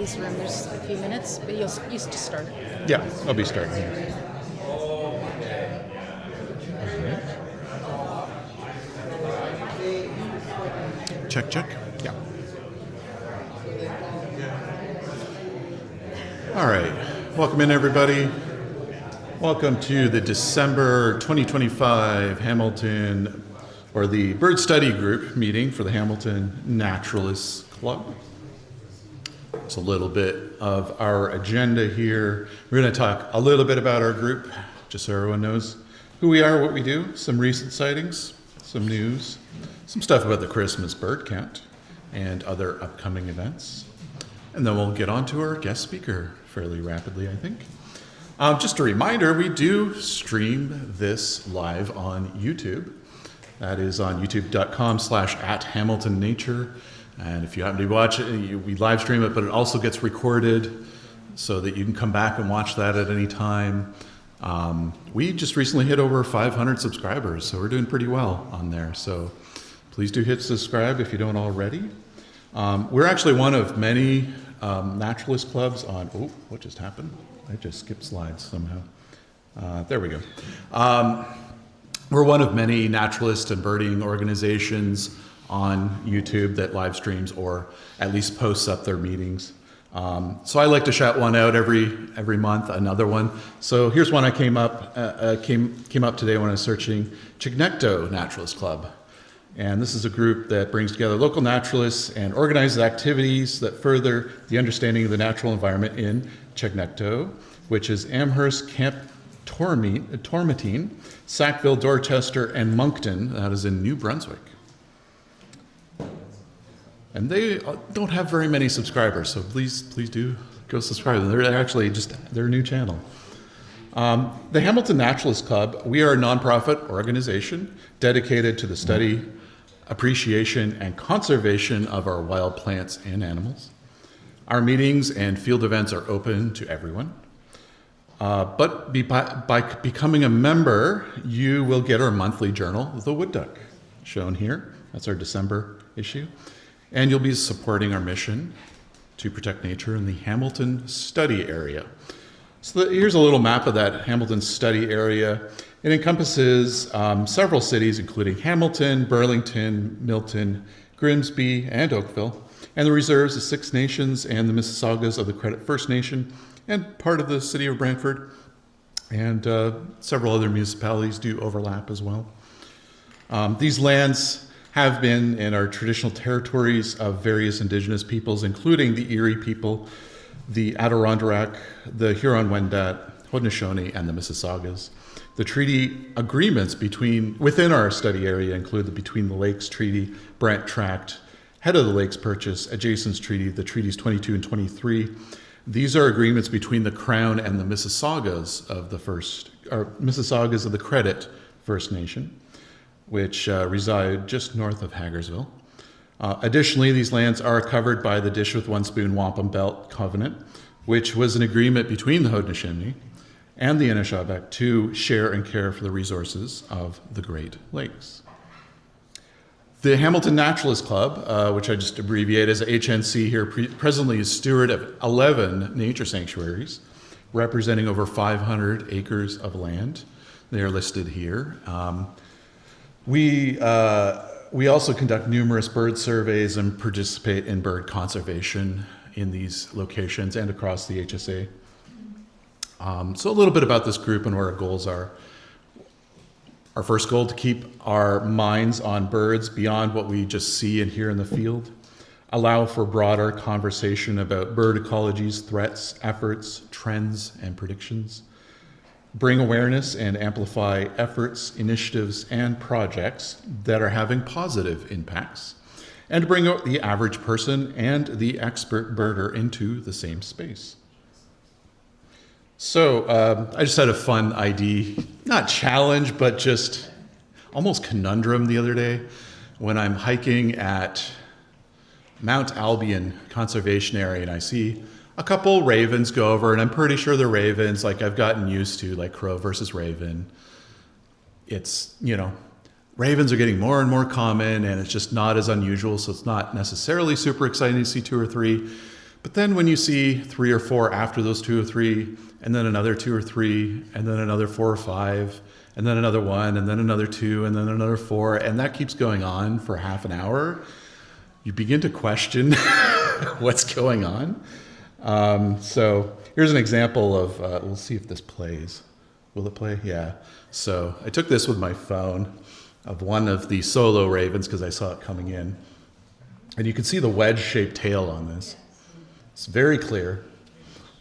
this room. There's a few minutes, but you'll just start. Yeah, I'll be starting here. Check, check. Yeah. All right. Welcome in, everybody. Welcome to the December 2025 Hamilton, or the Bird Study Group meeting for the Hamilton Naturalists Club. It's a little bit of our agenda here. We're going to talk a little bit about our group, just so everyone knows who we are, what we do, some recent sightings, some news, some stuff about the Christmas bird count, and other upcoming events. And then we'll get on to our guest speaker fairly rapidly, I think. Just a reminder, we do stream this live on YouTube. That is on youtube.com/@HamiltonNature. And if you happen to watch it, we live stream it, but it also gets recorded so that you can come back and watch that at any time. We just recently hit over 500 subscribers, so we're doing pretty well on there. So please do hit subscribe if you don't already. We're actually one of many naturalist clubs on, oh, what just happened? I just skipped slides somehow. There we go. We're one of many naturalist and birding organizations on YouTube that live streams or at least posts up their meetings. So I like to shout one out every month, another one. So here's one I came up today when I was searching: Chignecto Naturalist Club. And this is a group that brings together local naturalists and organizes activities that further the understanding of the natural environment in Chignecto, which is Amherst, Camp Tormentine, Sackville, Dorchester, and Moncton. That is in New Brunswick. And they don't have very many subscribers, so please do go subscribe. They're actually just their new channel. The Hamilton Naturalist Club, we are a nonprofit organization dedicated to the study, appreciation, and conservation of our wild plants and animals. Our meetings and field events are open to everyone. But by becoming a member, you will get our monthly journal, The Wood Duck, shown here. That's our December issue. And you'll be supporting our mission to protect nature in the Hamilton study area. So here's a little map of that Hamilton study area. It encompasses several cities, including Hamilton, Burlington, Milton, Grimsby, and Oakville, and the reserves of Six Nations and the Mississaugas of the Credit First Nation, and part of the city of Brantford, and several other municipalities do overlap as well. These lands have been and are traditional territories of various indigenous peoples, including the Erie people, the Adirondack, the Huron-Wendat, Haudenosaunee, and the Mississaugas. The treaty agreements within our study area include the Between the Lakes Treaty, Brant Tract, Head of the Lakes Purchase, Adjacents Treaty, the Treaties 22 and 23. These are agreements between the Crown and the Mississaugas of the Credit First Nation, which reside just north of Hagersville. Additionally, these lands are covered by the Dish with One Spoon Wampum Belt Covenant, which was an agreement between the Haudenosaunee and the Anishinaabe to share and care for the resources of the Great Lakes. The Hamilton Naturalist Club, which I just abbreviate as HNC here, presently is steward of 11 nature sanctuaries, representing over 500 acres of land. They are listed here. We also conduct numerous bird surveys and participate in bird conservation in these locations and across the HSA. So a little bit about this group and what our goals are. Our first goal, to keep our minds on birds beyond what we just see and hear in the field. Allow for broader conversation about bird ecologies, threats, efforts, trends, and predictions. Bring awareness and amplify efforts, initiatives, and projects that are having positive impacts, and bring the average person and the expert birder into the same space. So I just had a fun ID, not challenge, but just almost conundrum the other day when I'm hiking at Mount Albion Conservation Area and I see a couple ravens go over, and I'm pretty sure they're ravens, like I've gotten used to, like crow versus raven. It's, ravens are getting more and more common, and it's just not as unusual, so it's not necessarily super exciting to see two or three. But then when you see 3 or 4 after those 2 or 3, and then another 2 or 3, and then another 4 or 5, and then another 1, and then another 2, and then another 4, and that keeps going on for half an hour, you begin to question what's going on. So here's an example of, we'll see if this plays. Will it play? Yeah. So I took this with my phone of one of the solo ravens because I saw it coming in. And you can see the wedge-shaped tail on this. It's very clear.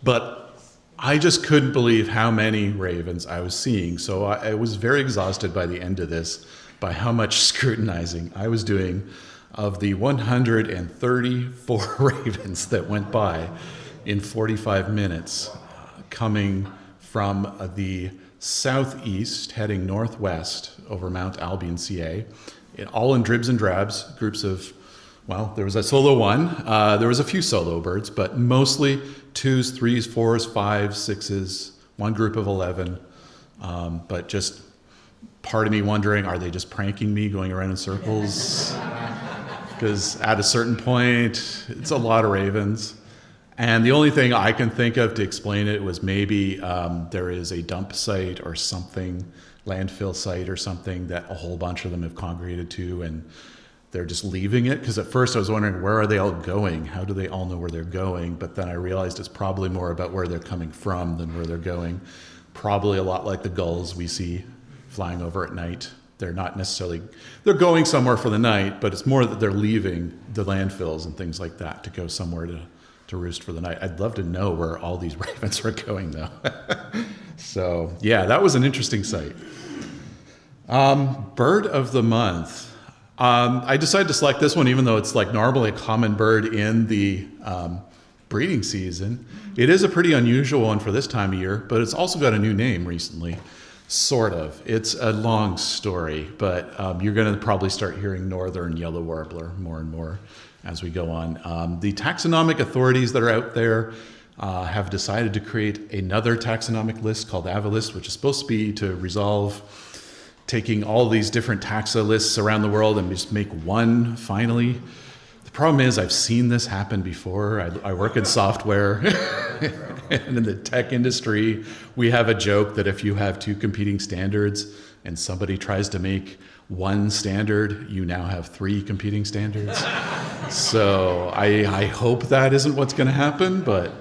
But I just couldn't believe how many ravens I was seeing. So I was very exhausted by the end of this, by how much scrutinizing I was doing of the 134 ravens that went by in 45 minutes, coming from the southeast, heading northwest over Mount Albion, CA, all in dribs and drabs, groups of, well, there was a solo one, there was a few solo birds, but mostly 2s, 3s, 4s, 5s, 6s, one group of 11, but just part of me wondering, are they just pranking me, going around in circles? Because at a certain point, it's a lot of ravens. And the only thing I can think of to explain it was maybe there is a dump site or something, landfill site or something that a whole bunch of them have congregated to, and they're just leaving it. Because at first I was wondering, where are they all going? How do they all know where they're going? But then I realized it's probably more about where they're coming from than where they're going. Probably a lot like the gulls we see flying over at night. They're not necessarily, they're going somewhere for the night, but it's more that they're leaving the landfills and things like that to go somewhere to roost for the night. I'd love to know where all these ravens are going though. So yeah, that was an interesting sight. Bird of the month. I decided to select this one even though it's like normally a common bird in the breeding season. It is a pretty unusual one for this time of year, but it's also got a new name recently. Sort of. It's a long story, but you're going to probably start hearing northern yellow warbler more and more as we go on. The taxonomic authorities that are out there have decided to create another taxonomic list called Avalist, which is supposed to be to resolve taking all these different taxa lists around the world and just make one finally. The problem is I've seen this happen before. I work in software and in the tech industry, we have a joke that if you have 2 competing standards and somebody tries to make one standard, you now have 3 competing standards. So I hope that isn't what's going to happen, but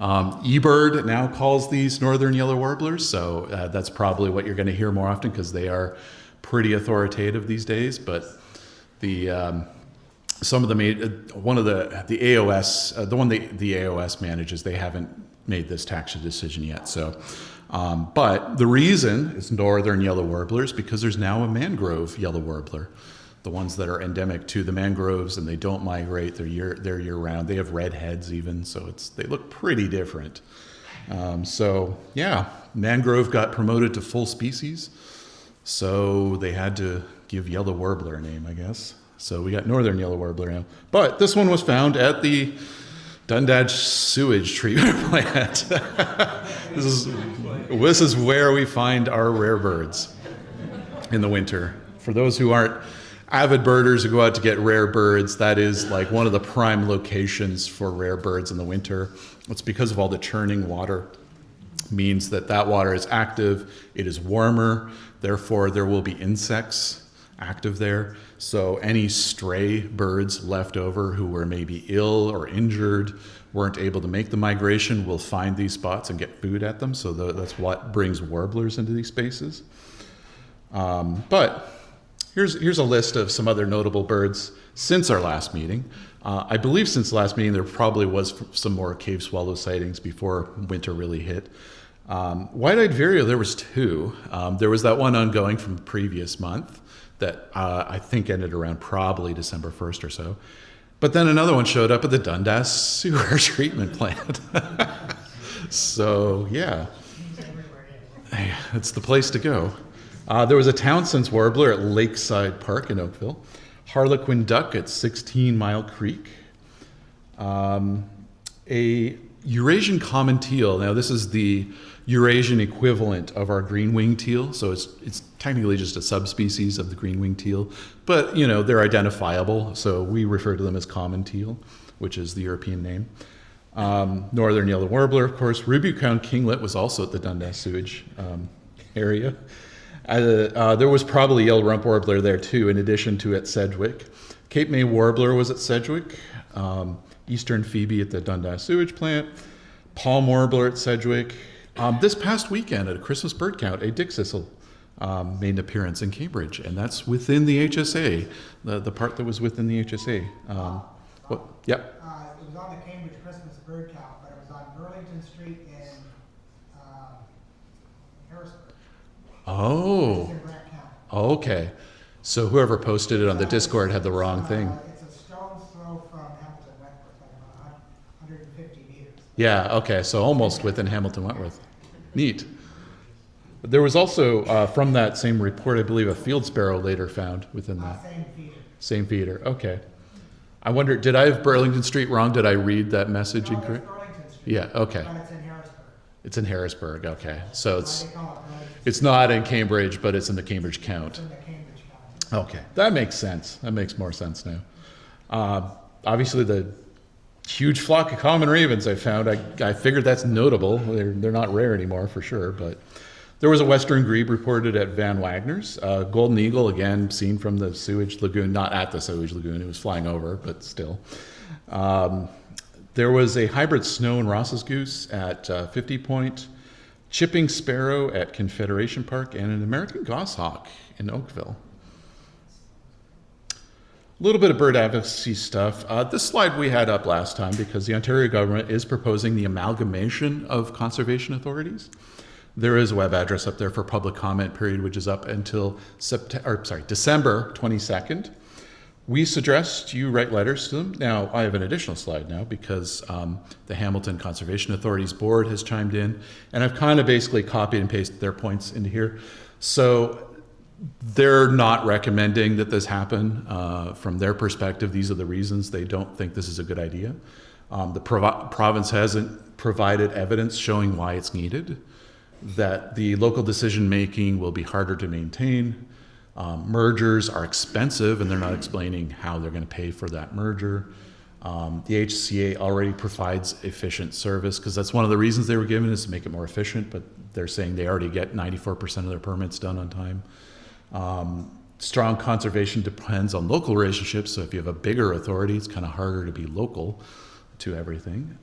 eBird now calls these northern yellow warblers, so that's probably what you're going to hear more often because they are pretty authoritative these days. But the some of the one of the AOS, the one the AOS manages, they haven't made this taxa decision yet. So, but the reason is northern yellow warblers because there's now a mangrove yellow warbler, the ones that are endemic to the mangroves and they don't migrate. They're year round. They have red heads even, so they look pretty different. So yeah, mangrove got promoted to full species, so they had to give yellow warbler a name, I guess. So we got northern yellow warbler now. But this one was found at the Dundadge sewage treatment plant. This is where we find our rare birds in the winter. For those who aren't avid birders who go out to get rare birds, that is like one of the prime locations for rare birds in the winter. It's because of all the churning water. Means that water is active, it is warmer, therefore there will be insects active there. So any stray birds left over who were maybe ill or injured, weren't able to make the migration, will find these spots and get food at them. So that's what brings warblers into these spaces. But here's a list of some other notable birds since our last meeting. I believe since the last meeting there probably was some more cave swallow sightings before winter really hit. White-eyed vireo, there was 2. There was that one ongoing from the previous month that I think ended around probably December 1st or so. But then another one showed up at the Dundas sewer treatment plant. So yeah, it's the place to go. There was a Townsend's warbler at Lakeside Park in Oakville, Harlequin duck at 16 Mile Creek, a Eurasian common teal. Now this is the Eurasian equivalent of our green-winged teal, so it's technically just a subspecies of the green-winged teal, but they're identifiable, so we refer to them as common teal, which is the European name. Northern yellow warbler, of course. Ruby-crowned kinglet was also at the Dundas sewage area. There was probably yellow rump warbler there too, in addition to at Sedgwick. Cape May warbler was at Sedgwick. Eastern phoebe at the Dundas sewage plant. Palm warbler at Sedgwick. This past weekend at a Christmas bird count, a dickcissel made an appearance in Cambridge, and that's within the HSA, the part that was within the HSA. Yep. It was on the Cambridge Christmas bird count, but it was on Burlington Street in Harrisburg. Oh. It's in Grant County. Okay. So whoever posted it on the Discord had the wrong thing. It's a stone's throw from Hamilton Wentworth, like about 150 meters. Yeah, okay, so almost within Hamilton Wentworth. Neat. There was also, from that same report, I believe a field sparrow later found within that. Same feeder. Same feeder, okay. I wonder, did I have Burlington Street wrong? Did I read that message No, it's incorrect? Burlington Street. Yeah, okay. But it's in Harrisburg. It's in Harrisburg, okay. So it's They call it Burlington. it's not in Cambridge, but it's in the Cambridge count. It's in the Cambridge County. Okay, that makes sense. That makes more sense now. Obviously, the huge flock of common ravens I found, I figured that's notable. They're not rare anymore for sure, but there was a western grebe reported at Van Wagner's. Golden eagle, again, seen from the sewage lagoon, not at the sewage lagoon, it was flying over, but still. There was a hybrid snow and Ross's goose at 50 Point, chipping sparrow at Confederation Park, and an American goshawk in Oakville. A little bit of bird advocacy stuff. This slide we had up last time because the Ontario government is proposing the amalgamation of conservation authorities. There is a web address up there for public comment period, which is up until December 22nd. We suggest you write letters to them. Now, I have an additional slide now because the Hamilton Conservation Authorities Board has chimed in, and I've kind of basically copied and pasted their points into here. So they're not recommending that this happen. From their perspective, these are the reasons they don't think this is a good idea. The province hasn't provided evidence showing why it's needed, that the local decision-making will be harder to maintain. Mergers are expensive, and they're not explaining how they're going to pay for that merger. The HCA already provides efficient service, because that's one of the reasons they were given, is to make it more efficient, but they're saying they already get 94% of their permits done on time. Strong conservation depends on local relationships, so if you have a bigger authority, it's kind of harder to be local to everything.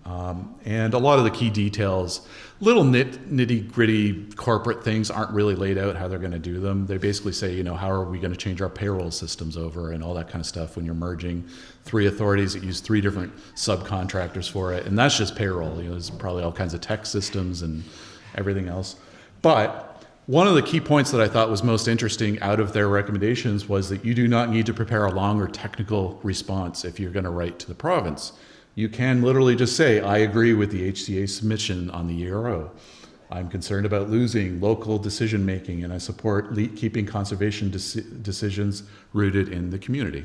And a lot of the key details, little nitty gritty corporate things aren't really laid out how they're going to do them. They basically say, you know, how are we going to change our payroll systems over and all that kind of stuff when you're merging three authorities that use three different subcontractors for it. And that's just payroll. You know, there's probably all kinds of tech systems and everything else. But one of the key points that I thought was most interesting out of their recommendations was that you do not need to prepare a long or technical response if you're going to write to the province. You can literally just say, I agree with the HCA submission on the ERO. I'm concerned about losing local decision making, and I support keeping conservation decisions rooted in the community.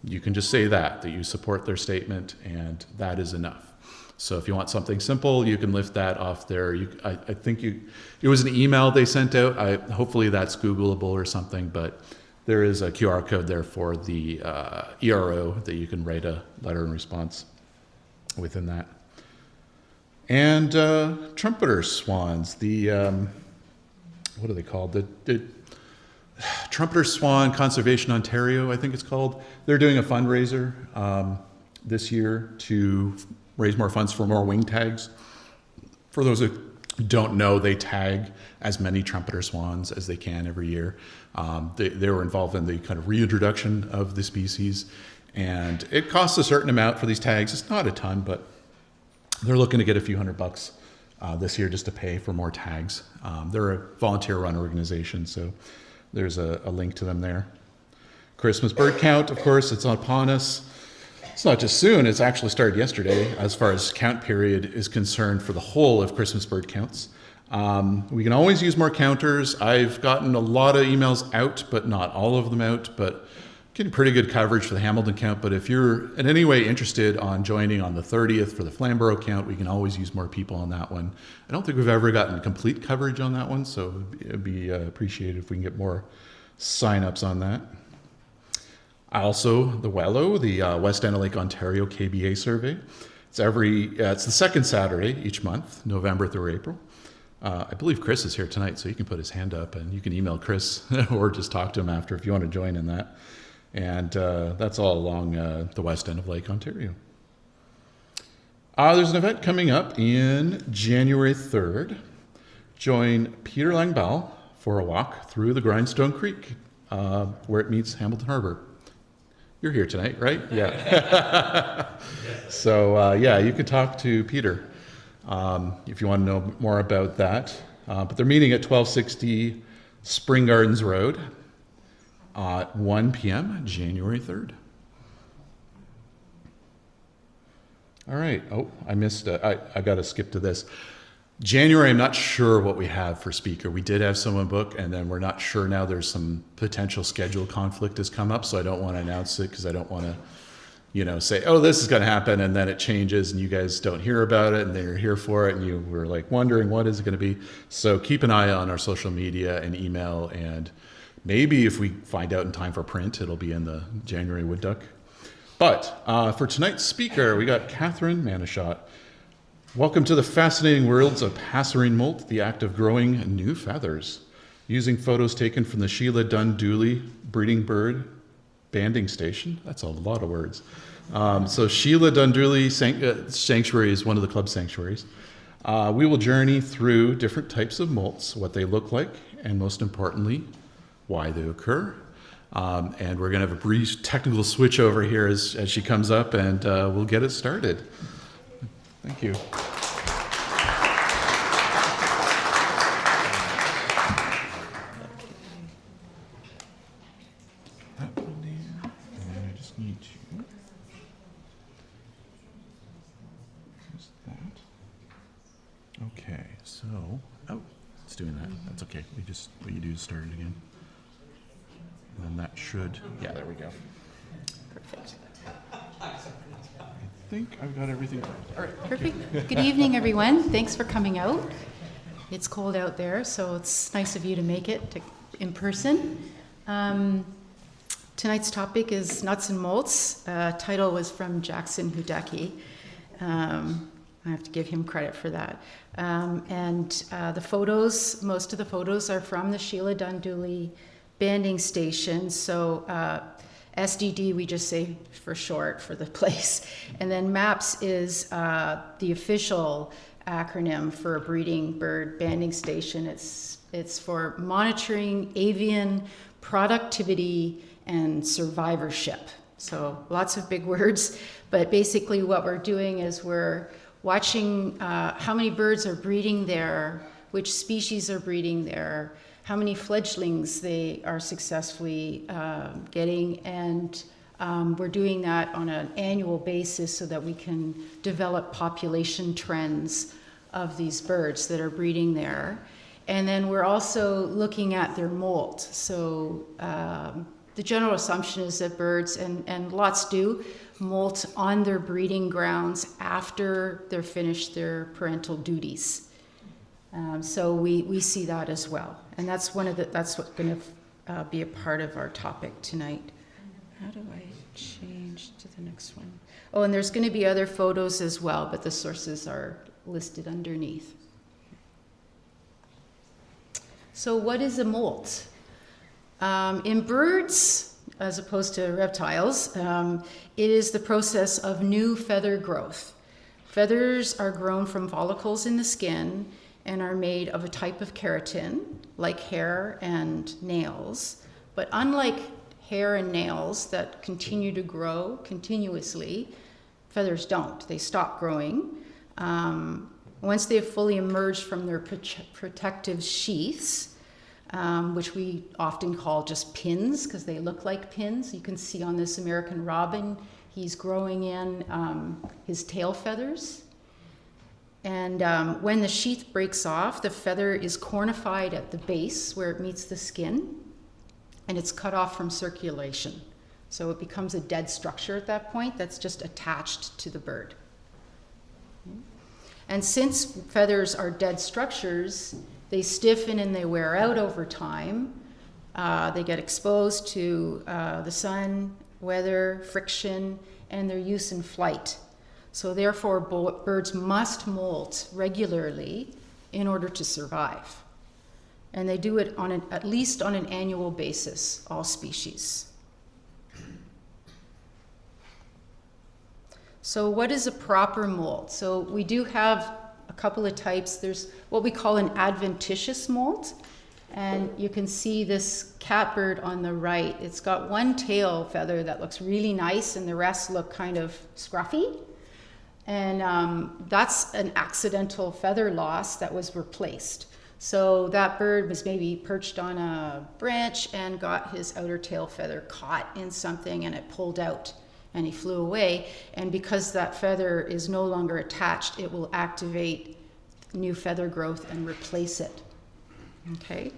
You can just say that you support their statement, and that is enough. So if you want something simple, you can lift that off there. I think it was an email they sent out. Hopefully that's Googleable or something, but there is a QR code there for the ERO that you can write a letter in response within that. And trumpeter swans, the what are they called? The Trumpeter Swan Conservation Ontario, I think it's called. They're doing a fundraiser this year to raise more funds for more wing tags. For those who don't know, they tag as many trumpeter swans as they can every year. They were involved in the kind of reintroduction of the species, and it costs a certain amount for these tags. It's not a ton, but they're looking to get a few $100 this year just to pay for more tags. They're a volunteer-run organization, so there's a link to them there. Christmas bird count, of course, it's upon us. It's not just soon, it's actually started yesterday as far as count period is concerned for the whole of Christmas bird counts. We can always use more counters. I've gotten a lot of emails out, but not all of them out, but getting pretty good coverage for the Hamilton count. But if you're in any way interested on joining on the 30th for the Flamborough count, we can always use more people on that one. I don't think we've ever gotten complete coverage on that one, so it'd be appreciated if we can get more sign-ups on that. Also, the WELO, the West End of Lake Ontario KBA survey. It's the second Saturday each month, November through April. I believe Chris is here tonight, so you can put his hand up and you can email Chris or just talk to him after if you want to join in that. And that's all along the west end of Lake Ontario. There's an event coming up in January 3rd. Join Peter Langbell for a walk through the Grindstone Creek where it meets Hamilton Harbor. You're here tonight, right? Yeah. So, you could talk to Peter if you want to know more about that. But they're meeting at 1260 Spring Gardens Road at 1 p.m. January 3rd. All right. Oh, I missed. I got to skip to this. January, I'm not sure what we have for speaker. We did have someone book, and then we're not sure now. There's some potential schedule conflict has come up, so I don't want to announce it because I don't want to, say, oh, this is going to happen, and then it changes, and you guys don't hear about it, and then you're here for it, and you were like wondering what is it going to be. So keep an eye on our social media and email, and maybe if we find out in time for print, it'll be in the January Wood Duck. But for tonight's speaker, we got Catherine Manschot. Welcome to the fascinating worlds of passerine molt, the act of growing new feathers. Using photos taken from the Sheila Dunn-Dooley breeding bird banding station. That's a lot of words. So Sheila Dunn-Dooley Sanctuary is one of the club sanctuaries. We will journey through different types of molts, what they look like, and most importantly, why they occur. And we're going to have a brief technical switch over here as she comes up, and we'll get it started. Thank you. That one there, and I just need to use that. Okay, so, it's doing that. That's okay. What you do is start it again. And then that should, there we go. Perfect. I think I've got everything. All right. Perfect. Good evening, everyone. Thanks for coming out. It's cold out there, so it's nice of you to make it in person. Tonight's topic is nuts and molts. Title was from Jackson Hudecki. I have to give him credit for that. The photos, most of the photos are from the Sheila Dunn-Dooley banding station. So SDD, we just say for short for the place. And then MAPS is the official acronym for a breeding bird banding station. It's for monitoring avian productivity and survivorship. So lots of big words, but basically what we're doing is we're watching how many birds are breeding there, which species are breeding there, how many fledglings they are successfully getting, and we're doing that on an annual basis so that we can develop population trends of these birds that are breeding there. And then we're also looking at their molt. So the general assumption is that birds, and lots do, molt on their breeding grounds after they're finished their parental duties. So we see that as well. And that's what's going to be a part of our topic tonight. How do I change to the next one? Oh, and there's going to be other photos as well, but the sources are listed underneath. So what is a molt? In birds, as opposed to reptiles, it is the process of new feather growth. Feathers are grown from follicles in the skin and are made of a type of keratin, like hair and nails. But unlike hair and nails that continue to grow continuously, feathers don't. They stop growing. Once they have fully emerged from their protective sheaths, which we often call just pins because they look like pins. You can see on this American robin, he's growing in his tail feathers. And when the sheath breaks off, the feather is cornified at the base where it meets the skin, and it's cut off from circulation. So it becomes a dead structure at that point that's just attached to the bird. And since feathers are dead structures, they stiffen and they wear out over time. They get exposed to the sun, weather, friction, and their use in flight. So therefore, birds must molt regularly in order to survive. And they do it at least on an annual basis, all species. So what is a proper molt? So we do have a couple of types. There's what we call an adventitious molt. And you can see this catbird on the right. It's got one tail feather that looks really nice and the rest look kind of scruffy. And that's an accidental feather loss that was replaced. So that bird was maybe perched on a branch and got his outer tail feather caught in something and it pulled out and he flew away. And because that feather is no longer attached, it will activate new feather growth and replace it. Okay?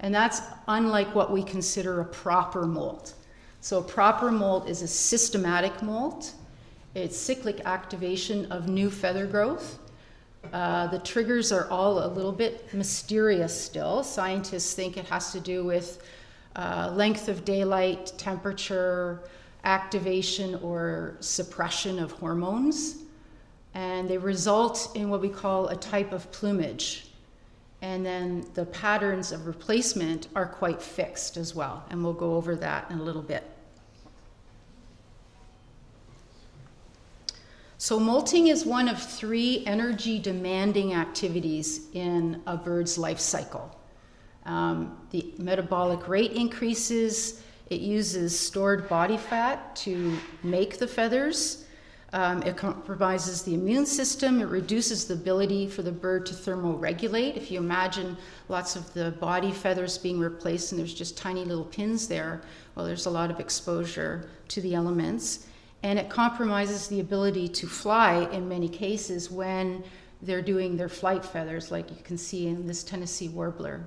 And that's unlike what we consider a proper molt. So a proper molt is a systematic molt. It's cyclic activation of new feather growth. The triggers are all a little bit mysterious still. Scientists think it has to do with length of daylight, temperature, activation or suppression of hormones. And they result in what we call a type of plumage. And then the patterns of replacement are quite fixed as well. And we'll go over that in a little bit. So molting is one of 3 energy-demanding activities in a bird's life cycle. The metabolic rate increases. It uses stored body fat to make the feathers. It compromises the immune system. It reduces the ability for the bird to thermoregulate. If you imagine lots of the body feathers being replaced and there's just tiny little pins there, well, there's a lot of exposure to the elements. And it compromises the ability to fly in many cases when they're doing their flight feathers, like you can see in this Tennessee warbler.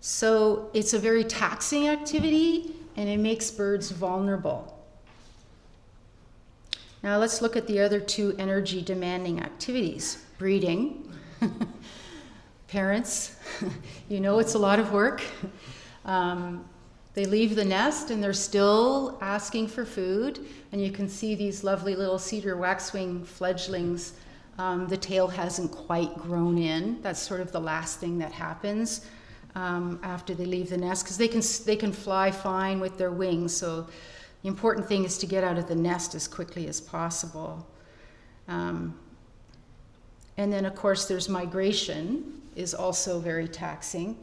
So it's a very taxing activity and it makes birds vulnerable. Now let's look at the other 2 energy demanding activities. Breeding. Parents, you know it's a lot of work. They leave the nest and they're still asking for food. And you can see these lovely little cedar waxwing fledglings. The tail hasn't quite grown in. That's sort of the last thing that happens after they leave the nest, because they can fly fine with their wings. So the important thing is to get out of the nest as quickly as possible. And then, of course, there's migration, is also very taxing.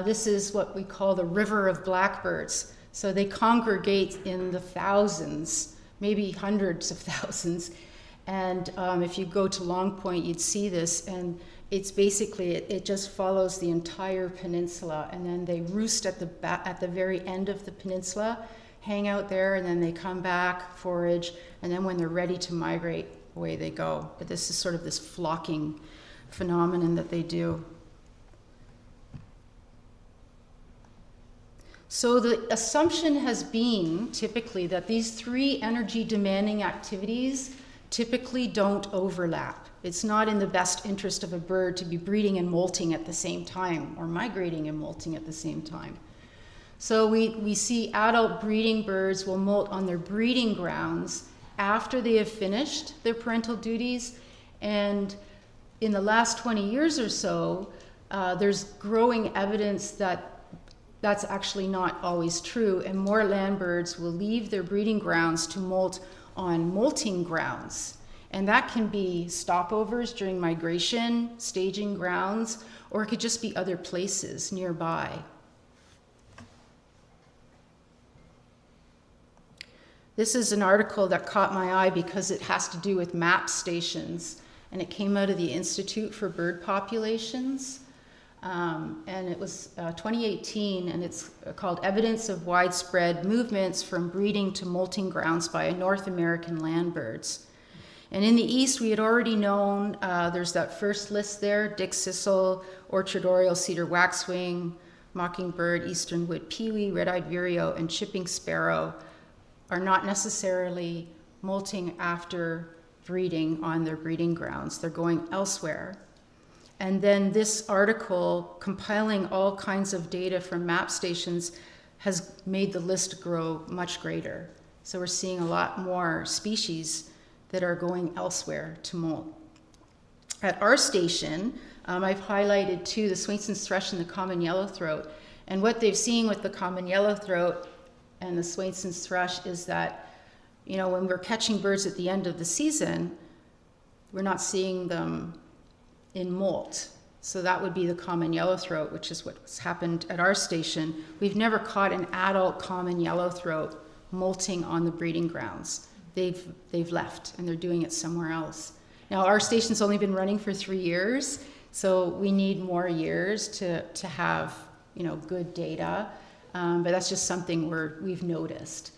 This is what we call the river of blackbirds. So they congregate in the thousands, maybe hundreds of thousands. And if you go to Long Point, you'd see this. And it's basically, it just follows the entire peninsula. And then they roost at the very end of the peninsula, hang out there, and then they come back, forage. And then when they're ready to migrate, away they go. But this is sort of this flocking phenomenon that they do. So the assumption has been typically that these 3 energy demanding activities typically don't overlap. It's not in the best interest of a bird to be breeding and molting at the same time, or migrating and molting at the same time. So we see adult breeding birds will molt on their breeding grounds after they have finished their parental duties. And in the last 20 years or so, there's growing evidence that that's actually not always true, and more land birds will leave their breeding grounds to molt on molting grounds. And that can be stopovers during migration, staging grounds, or it could just be other places nearby. This is an article that caught my eye because it has to do with map stations, and it came out of the Institute for Bird Populations. And it was 2018, and it's called Evidence of Widespread Movements from Breeding to Molting Grounds by North American Land Birds. And in the East, we had already known, there's that first list there, Dick Sissel, Orchard Oriole, Cedar Waxwing, Mockingbird, Eastern Wood Pewee, Red-eyed Vireo, and Chipping Sparrow are not necessarily molting after breeding on their breeding grounds. They're going elsewhere. And then this article, compiling all kinds of data from map stations, has made the list grow much greater. So we're seeing a lot more species that are going elsewhere to molt. At our station, I've highlighted too the Swainson's thrush and the common yellowthroat. And what they've seen with the common yellowthroat and the Swainson's thrush is that, when we're catching birds at the end of the season, we're not seeing them in molt. So that would be the common yellowthroat, which is what's happened at our station. We've never caught an adult common yellowthroat molting on the breeding grounds. They've left and they're doing it somewhere else. Now our station's only been running for 3 years, so we need more years to have good data, but that's just something we've noticed.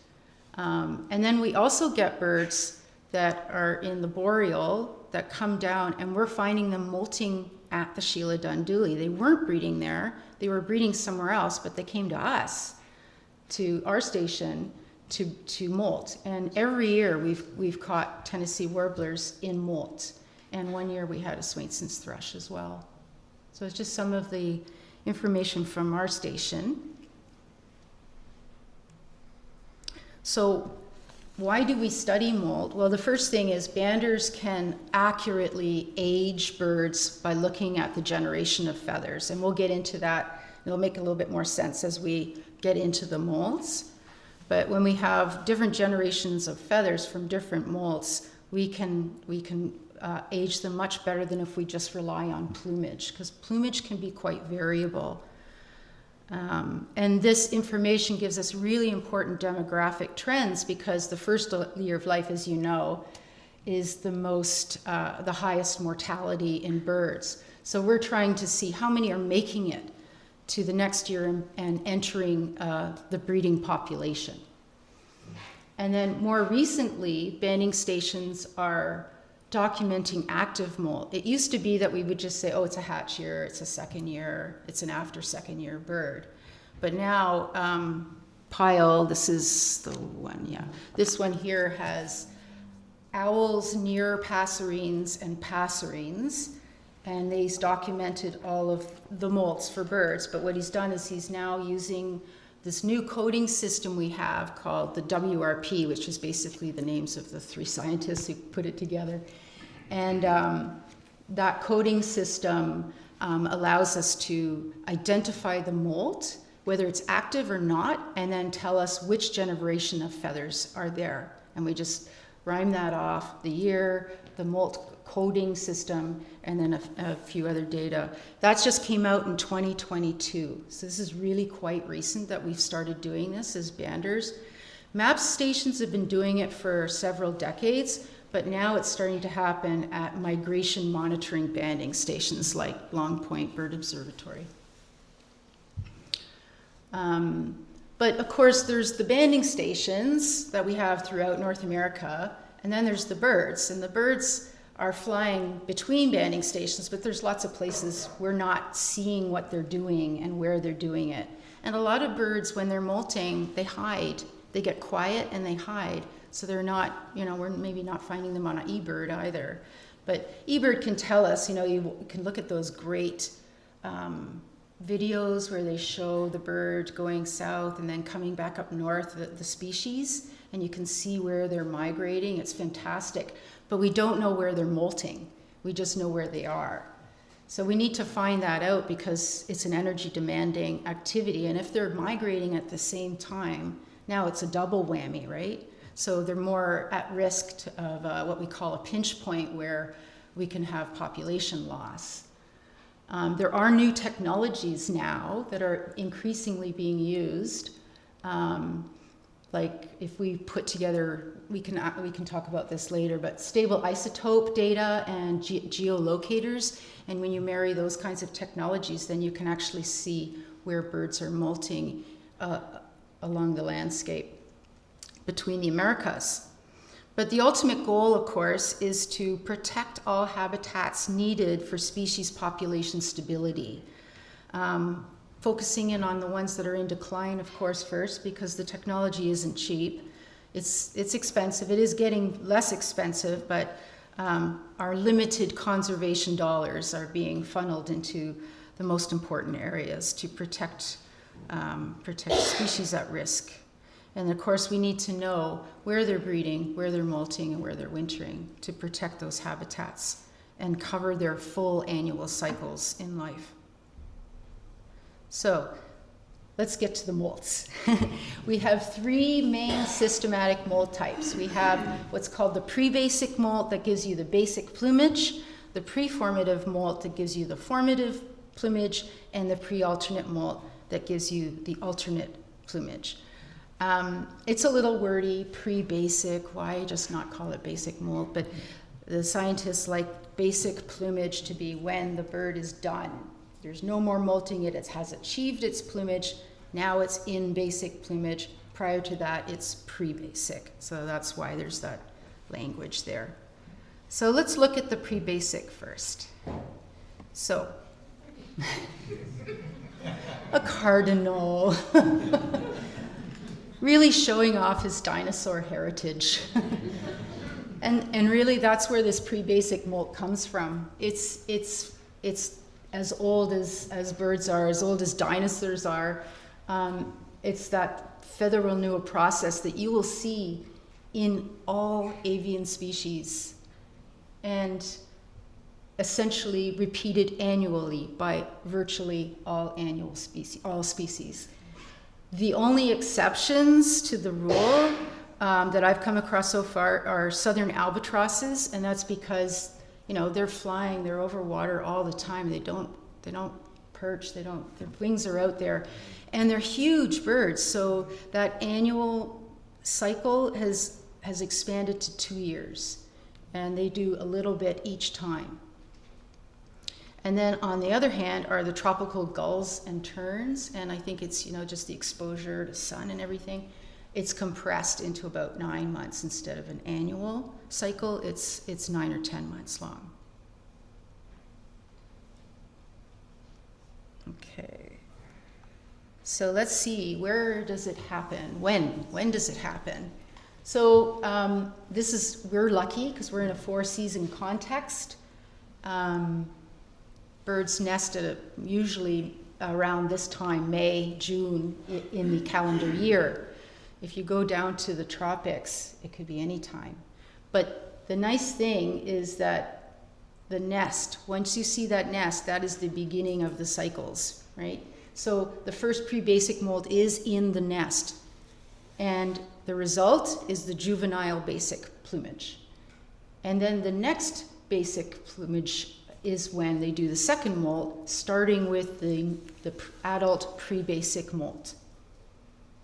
And then we also get birds that are in the boreal that come down, and we're finding them molting at the Sheila Dunduli. They weren't breeding there, they were breeding somewhere else, but they came to us, to our station, to molt. And every year we've caught Tennessee warblers in molt. And one year we had a Swainson's thrush as well. So it's just some of the information from our station. So why do we study molt? Well, the first thing is banders can accurately age birds by looking at the generation of feathers. And we'll get into that. It'll make a little bit more sense as we get into the molts. But when we have different generations of feathers from different molts, we can age them much better than if we just rely on plumage, because plumage can be quite variable. And this information gives us really important demographic trends, because the first year of life, as you know, is the highest mortality in birds. So we're trying to see how many are making it to the next year and entering the breeding population. And then more recently, banding stations are documenting active molt. It used to be that we would just say, oh, it's a hatch year, it's a second year, it's an after second year bird. But now, Pyle, this is the one, yeah. This one here has owls, near passerines, and passerines. And he's documented all of the molts for birds. But what he's done is he's now using this new coding system we have called the WRP, which is basically the names of the 3 scientists who put it together. And that coding system allows us to identify the molt, whether it's active or not, and then tell us which generation of feathers are there. And we just rhyme that off, the year, the molt coding system, and then a few other data. That just came out in 2022. So this is really quite recent that we've started doing this as banders. MAPS stations have been doing it for several decades, but now it's starting to happen at migration monitoring banding stations like Long Point Bird Observatory. But of course, there's the banding stations that we have throughout North America, and then there's the birds. And the birds are flying between banding stations, but there's lots of places we're not seeing what they're doing and where they're doing it. And a lot of birds, when they're molting, they hide. They get quiet and they hide. So they're not, we're maybe not finding them on an eBird either. But eBird can tell us, you can look at those great videos where they show the bird going south and then coming back up north, the species, and you can see where they're migrating. It's fantastic. But we don't know where they're molting. We just know where they are. So we need to find that out because it's an energy demanding activity. And if they're migrating at the same time, now it's a double whammy, right? So they're more at risk of what we call a pinch point where we can have population loss. There are new technologies now that are increasingly being used. Like if we put together, we can talk about this later, but stable isotope data and geolocators. And when you marry those kinds of technologies, then you can actually see where birds are molting along the landscape between the Americas. But the ultimate goal, of course, is to protect all habitats needed for species population stability. Focusing in on the ones that are in decline, of course, first, because the technology isn't cheap. It's expensive. It is getting less expensive, but our limited conservation dollars are being funneled into the most important areas to protect species at risk. And of course, we need to know where they're breeding, where they're molting, and where they're wintering to protect those habitats and cover their full annual cycles in life. So let's get to the molts. We have three main systematic molt types. We have what's called the pre-basic molt that gives you the basic plumage, the pre-formative molt that gives you the formative plumage, and the pre-alternate molt that gives you the alternate plumage. It's a little wordy, pre-basic. Why just not call it basic molt? But the scientists like basic plumage to be when the bird is done. There's no more molting. It has achieved its plumage. Now it's in basic plumage. Prior to that, it's pre-basic. So that's why there's that language there. So let's look at the pre-basic first. So, a cardinal. Really showing off his dinosaur heritage. and really that's where this pre-basic molt comes from. It's as old as birds are, as old as dinosaurs are. It's that feather renewal process that you will see in all avian species and essentially repeated annually by virtually all species. The only exceptions to the rule that I've come across so far are southern albatrosses, and that's because they're flying, they're over water all the time. They don't perch, their wings are out there, and they're huge birds. So that annual cycle has expanded to 2 years, and they do a little bit each time. And then on the other hand are the tropical gulls and terns, and I think it's just the exposure to sun and everything. It's compressed into about 9 months instead of an annual cycle. It's 9 or 10 months long. Okay. So let's see, where does it happen? When does it happen? So we're lucky because we're in a 4-season context. Birds nest usually around this time, May, June, in the calendar year. If you go down to the tropics, it could be any time. But the nice thing is that the nest, once you see that nest, that is the beginning of the cycles, right? So the first pre-basic molt is in the nest. And the result is the juvenile basic plumage. And then the next basic plumage is when they do the second molt, starting with the adult pre-basic molt.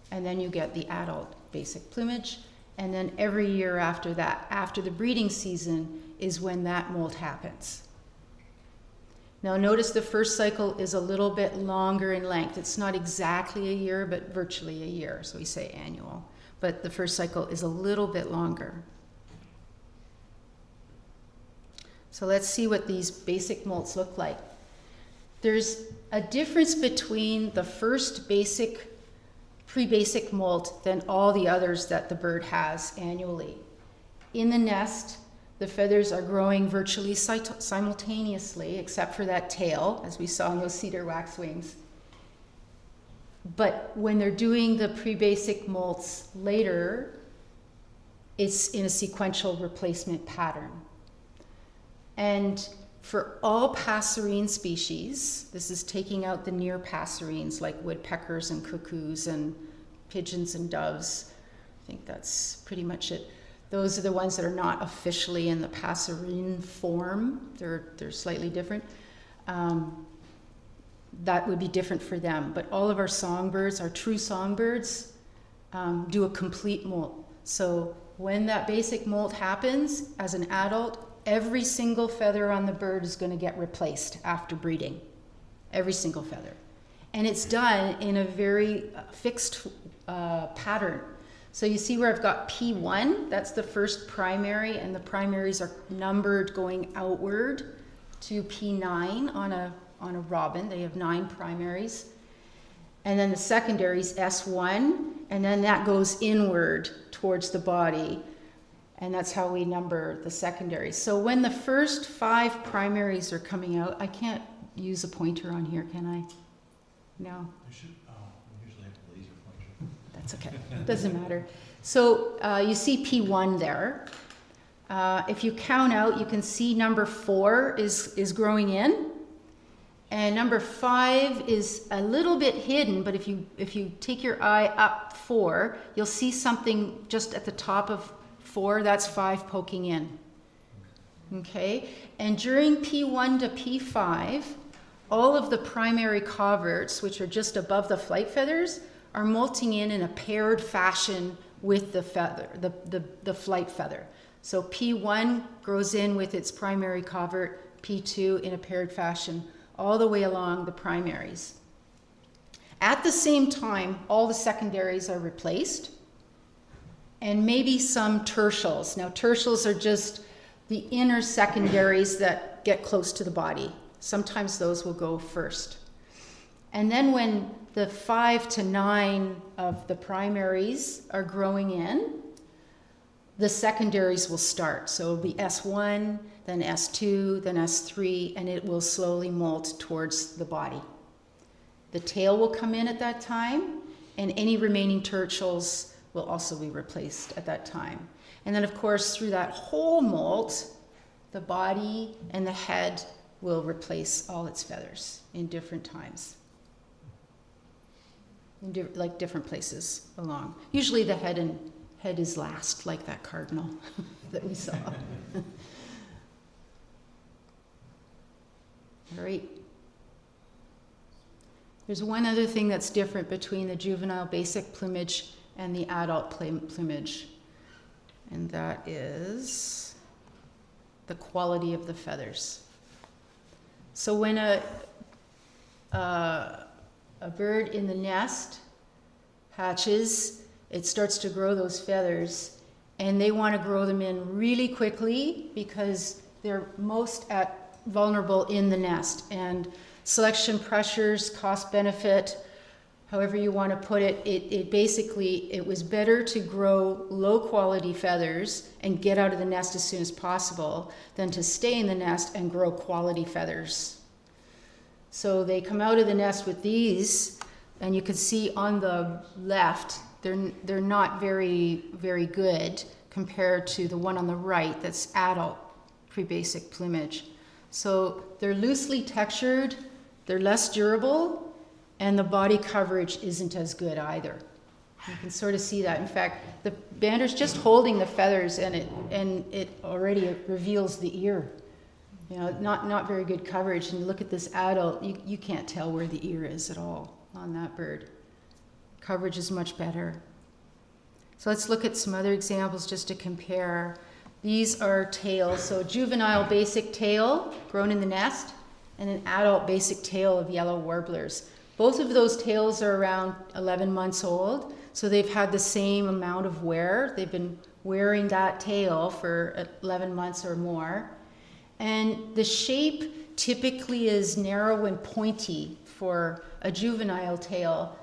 And then you get the adult basic plumage. And then every year after that, after the breeding season, is when that molt happens. Now notice the first cycle is a little bit longer in length. It's not exactly a year, but virtually a year. So we say annual. But the first cycle is a little bit longer. So let's see what these basic molts look like. There's a difference between the first pre-basic molt than all the others that the bird has annually. In the nest, the feathers are growing virtually simultaneously, except for that tail, as we saw in those cedar waxwings. But when they're doing the pre-basic molts later, it's in a sequential replacement pattern. And for all passerine species, this is taking out the near passerines like woodpeckers and cuckoos and pigeons and doves. I think that's pretty much it. Those are the ones that are not officially in the passerine form. They're slightly different. That would be different for them. But all of our songbirds, our true songbirds, do a complete molt. So when that basic molt happens as an adult, every single feather on the bird is going to get replaced after breeding. Every single feather. And it's done in a very fixed pattern. So you see where I've got P1, that's the first primary, and the primaries are numbered going outward to P9 on a robin. They have 9 primaries. And then the secondaries, S1, and then that goes inward towards the body. And that's how we number the secondaries. So when the first 5 primaries are coming out, I can't use a pointer on here, can I? No. You should, we usually have a laser pointer. That's okay. Doesn't matter. So you see P1 there. If you count out, you can see number 4 is growing in. And number 5 is a little bit hidden, but if you take your eye up 4, you'll see something just at the top of 4. That's 5 poking in. Okay? And during P1 to P5, all of the primary coverts, which are just above the flight feathers, are molting in a paired fashion with the feather, the flight feather. So P1 grows in with its primary covert, P2 in a paired fashion, all the way along the primaries. At the same time, all the secondaries are replaced, and maybe some tertials. Now, tertials are just the inner secondaries that get close to the body. Sometimes those will go first. And then when the 5 to 9 of the primaries are growing in, the secondaries will start. So it'll be S1, then S2, then S3, and it will slowly molt towards the body. The tail will come in at that time, and any remaining tertials will also be replaced at that time. And then, of course, through that whole molt, the body and the head will replace all its feathers in different times, in different places along. Usually the head is last, like that cardinal that we saw. All right. There's one other thing that's different between the juvenile basic plumage and the adult plumage, and that is the quality of the feathers. So when a bird in the nest hatches, it starts to grow those feathers, and they want to grow them in really quickly because they're most vulnerable in the nest. And selection pressures, cost benefit, however you want to put it, it was better to grow low quality feathers and get out of the nest as soon as possible than to stay in the nest and grow quality feathers. So they come out of the nest with these, and you can see on the left, they're not very, very good compared to the one on the right that's adult pre-basic plumage. So they're loosely textured, they're less durable, and the body coverage isn't as good either. You can sort of see that. In fact, the bander's just holding the feathers, and it already reveals the ear. You know, not very good coverage. And you look at this adult, you can't tell where the ear is at all on that bird. Coverage is much better. So let's look at some other examples just to compare. These are tails. So juvenile basic tail grown in the nest, and an adult basic tail of yellow warblers. Both of those tails are around 11 months old, so they've had the same amount of wear. They've been wearing that tail for 11 months or more. And the shape typically is narrow and pointy for a juvenile tail,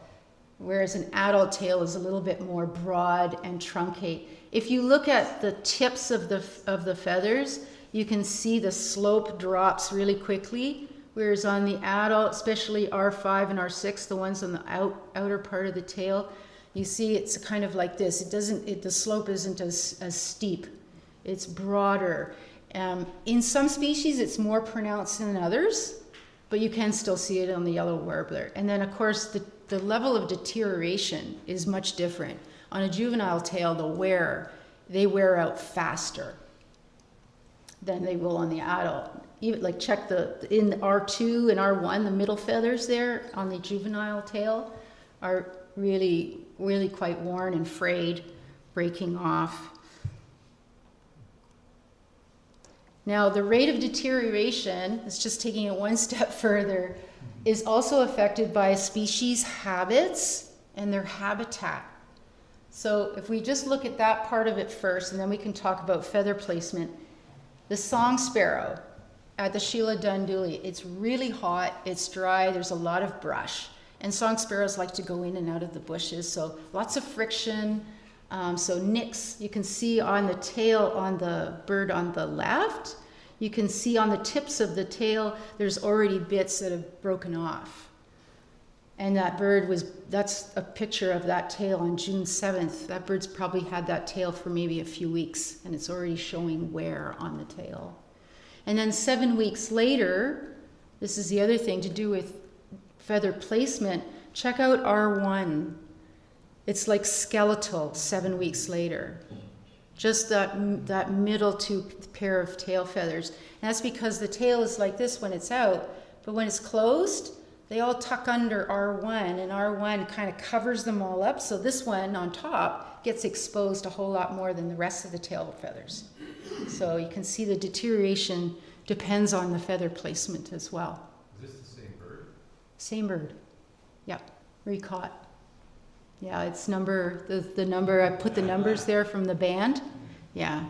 whereas an adult tail is a little bit more broad and truncate. If you look at the tips of the feathers, you can see the slope drops really quickly, whereas on the adult, especially R5 and R6, the ones on the outer part of the tail, you see it's kind of like this. The slope isn't as steep. It's broader. In some species, it's more pronounced than others, but you can still see it on the yellow warbler. And then, of course, the level of deterioration is much different. On a juvenile tail, they wear out faster than they will on the adult. Even like check in R2 and R1, the middle feathers there on the juvenile tail are really, really quite worn and frayed, breaking off. Now, the rate of deterioration, it's just taking it one step further, is also affected by a species' habits and their habitat. So if we just look at that part of it first, and then we can talk about feather placement. The song sparrow at the Sheila Dunduli, it's really hot, it's dry, there's a lot of brush. And song sparrows like to go in and out of the bushes, so lots of friction. So nicks, you can see on the tail on the bird on the left, you can see on the tips of the tail, there's already bits that have broken off. And that bird that's a picture of that tail on June 7th. That bird's probably had that tail for maybe a few weeks, and it's already showing wear on the tail. And then 7 weeks later, this is the other thing to do with feather placement, check out R1. It's like skeletal 7 weeks later. Just that middle two pair of tail feathers. And that's because the tail is like this when it's out, but when it's closed, they all tuck under R1, and R1 kind of covers them all up, so this one on top gets exposed a whole lot more than the rest of the tail feathers. So you can see the deterioration depends on the feather placement as well. Is this the same bird? Same bird. Yeah, recaught. Yeah, it's the number, I put the numbers there from the band. Yeah.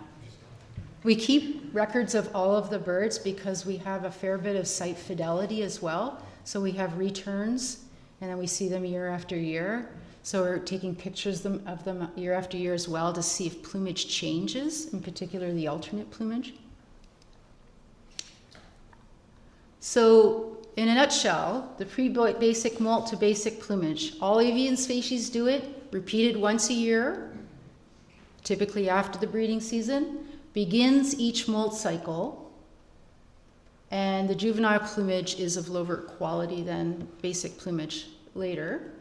We keep records of all of the birds because we have a fair bit of site fidelity as well. So we have returns, and then we see them year after year. So we're taking pictures of them year after year as well to see if plumage changes, in particular the alternate plumage. So in a nutshell, the pre-basic molt to basic plumage. All avian species do it, repeated once a year, typically after the breeding season, begins each molt cycle, and the juvenile plumage is of lower quality than basic plumage later.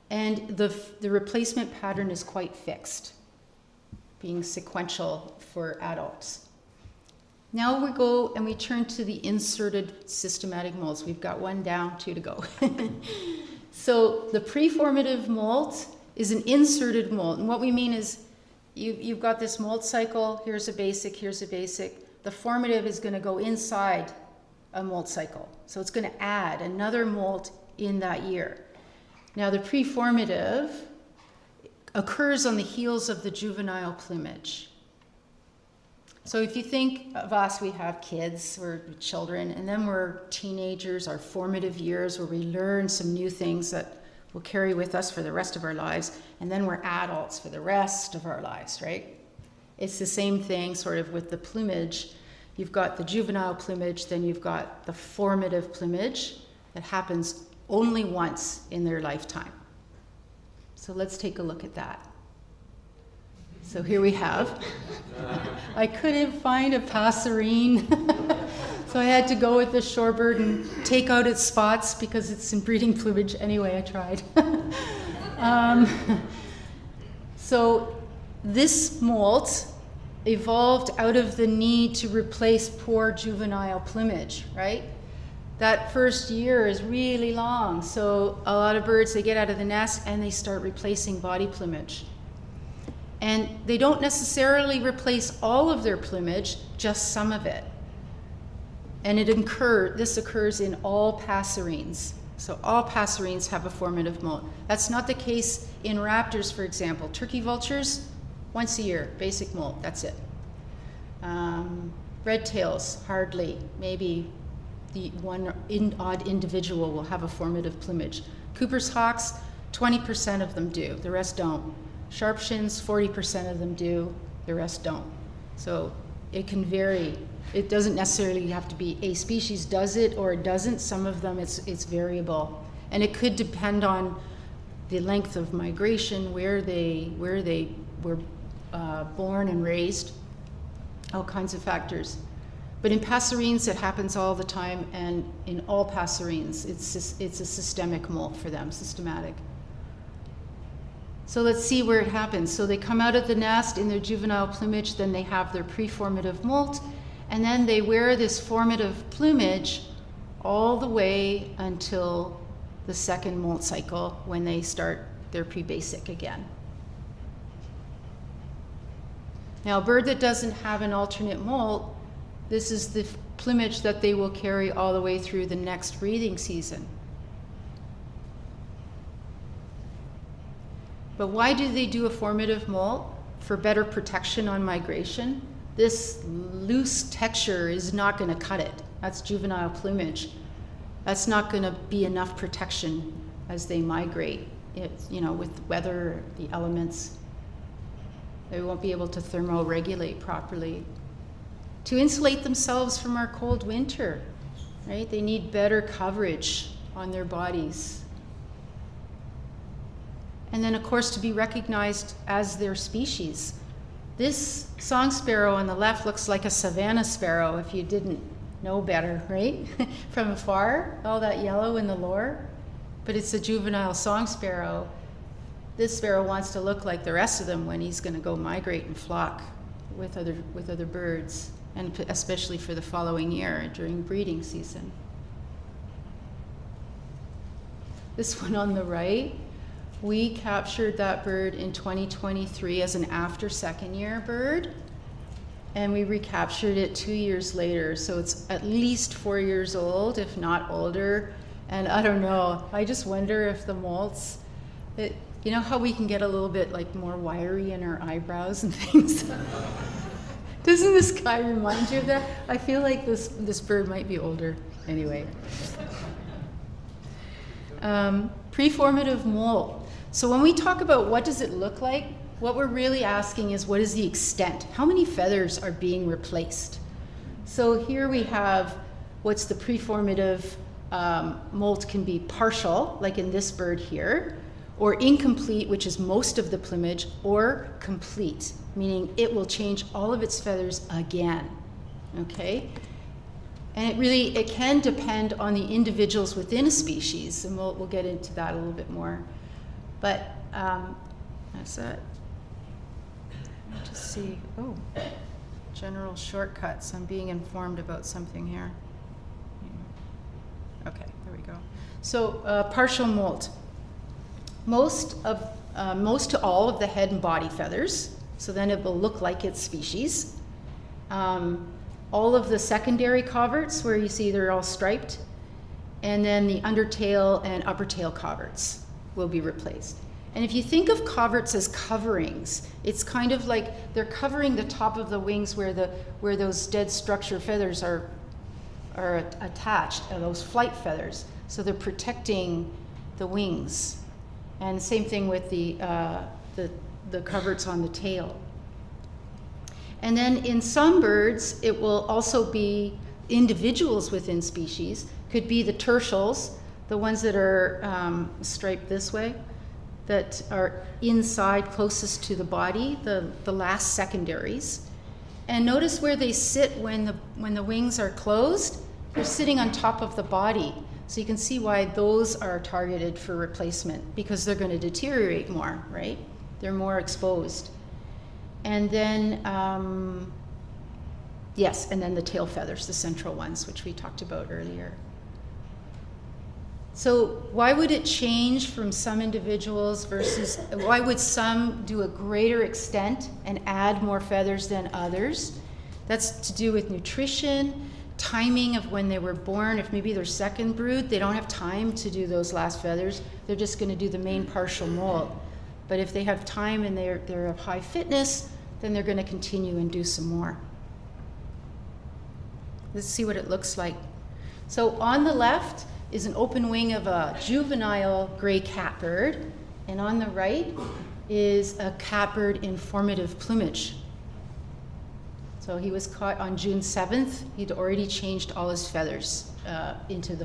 And the replacement pattern is quite fixed, being sequential for adults. Now we go and we turn to the inserted systematic molts. We've got one down, two to go. So the preformative molt is an inserted molt. And what we mean is you've got this molt cycle, here's a basic, here's a basic. The formative is going to go inside a molt cycle. So it's going to add another molt in that year. Now the preformative occurs on the heels of the juvenile plumage. So if you think of us, we have kids, we're children, and then we're teenagers, our formative years where we learn some new things that we'll carry with us for the rest of our lives, and then we're adults for the rest of our lives, right? It's the same thing sort of with the plumage. You've got the juvenile plumage, then you've got the formative plumage that happens only once in their lifetime. So let's take a look at that. So here we have, I couldn't find a passerine, so I had to go with the shorebird and take out its spots because it's in breeding plumage. Anyway, I tried. So this molt evolved out of the need to replace poor juvenile plumage, right? That first year is really long, so a lot of birds, they get out of the nest and they start replacing body plumage. And they don't necessarily replace all of their plumage, just some of it. And this occurs in all passerines. So all passerines have a formative molt. That's not the case in raptors, for example. Turkey vultures, once a year, basic molt, that's it. Red tails, hardly. Maybe the one odd individual will have a formative plumage. Cooper's hawks, 20% of them do, the rest don't. Sharpshins, 40% of them do, the rest don't. So it can vary. It doesn't necessarily have to be a species does it or it doesn't. Some of them it's variable. And it could depend on the length of migration, where they were born and raised, all kinds of factors. But in passerines, it happens all the time, and in all passerines, it's a systemic molt for them, systematic. So let's see where it happens. So they come out of the nest in their juvenile plumage, then they have their preformative molt, and then they wear this formative plumage all the way until the second molt cycle when they start their pre-basic again. Now, a bird that doesn't have an alternate molt, this is the plumage that they will carry all the way through the next breeding season. But why do they do a formative molt? For better protection on migration. This loose texture is not going to cut it. That's juvenile plumage. That's not going to be enough protection as they migrate. With the weather, the elements. They won't be able to thermoregulate properly. To insulate themselves from our cold winter, right? They need better coverage on their bodies. and then of course to be recognized as their species. This song sparrow on the left looks like a savanna sparrow if you didn't know better, right? From afar, all that yellow in the lower, but it's a juvenile song sparrow. This sparrow wants to look like the rest of them when he's going to go migrate and flock with other birds, and especially for the following year during breeding season. This one on the right, we captured that bird in 2023 as an after second year bird, and we recaptured it 2 years later, so it's at least 4 years old, if not older. And I don't know, I just wonder if the Moults, you know how we can get a little bit like more wiry in our eyebrows and things? Doesn't this guy remind you of that? I feel like this bird might be older. Anyway. Preformative molt. So when we talk about what does it look like, what we're really asking is what is the extent? How many feathers are being replaced? So here we have what's the preformative molt can be partial, like in this bird here, or incomplete, which is most of the plumage, or complete, meaning it will change all of its feathers again, okay? And it can depend on the individuals within a species, and we'll get into that a little bit more. But that's it. Let me just see, general shortcuts. I'm being informed about something here. Okay, there we go. So partial molt. Most to all of the head and body feathers, so then it will look like its species. All of the secondary coverts, where you see they're all striped, and then the undertail and upper tail coverts will be replaced. And if you think of coverts as coverings, it's kind of like they're covering the top of the wings where those dead structure feathers are attached, those flight feathers. So they're protecting the wings. And same thing with the coverts on the tail. And then in some birds, it will also be individuals within species. Could be the tertials, the ones that are striped this way, that are inside closest to the body, the last secondaries. And notice where they sit when the wings are closed. They're sitting on top of the body. So you can see why those are targeted for replacement, because they're going to deteriorate more, right? They're more exposed. And then, yes, and then the tail feathers, the central ones, which we talked about earlier. So why would it change from some individuals versus, why would some do a greater extent and add more feathers than others? That's to do with nutrition, timing of when they were born. If maybe they're second brood, they don't have time to do those last feathers. They're just going to do the main partial molt. But if they have time and they're of high fitness, then they're going to continue and do some more. Let's see what it looks like. So on the left is an open wing of a juvenile gray catbird, and on the right is a catbird in formative plumage. So he was caught on June 7th. He'd already changed all his feathers into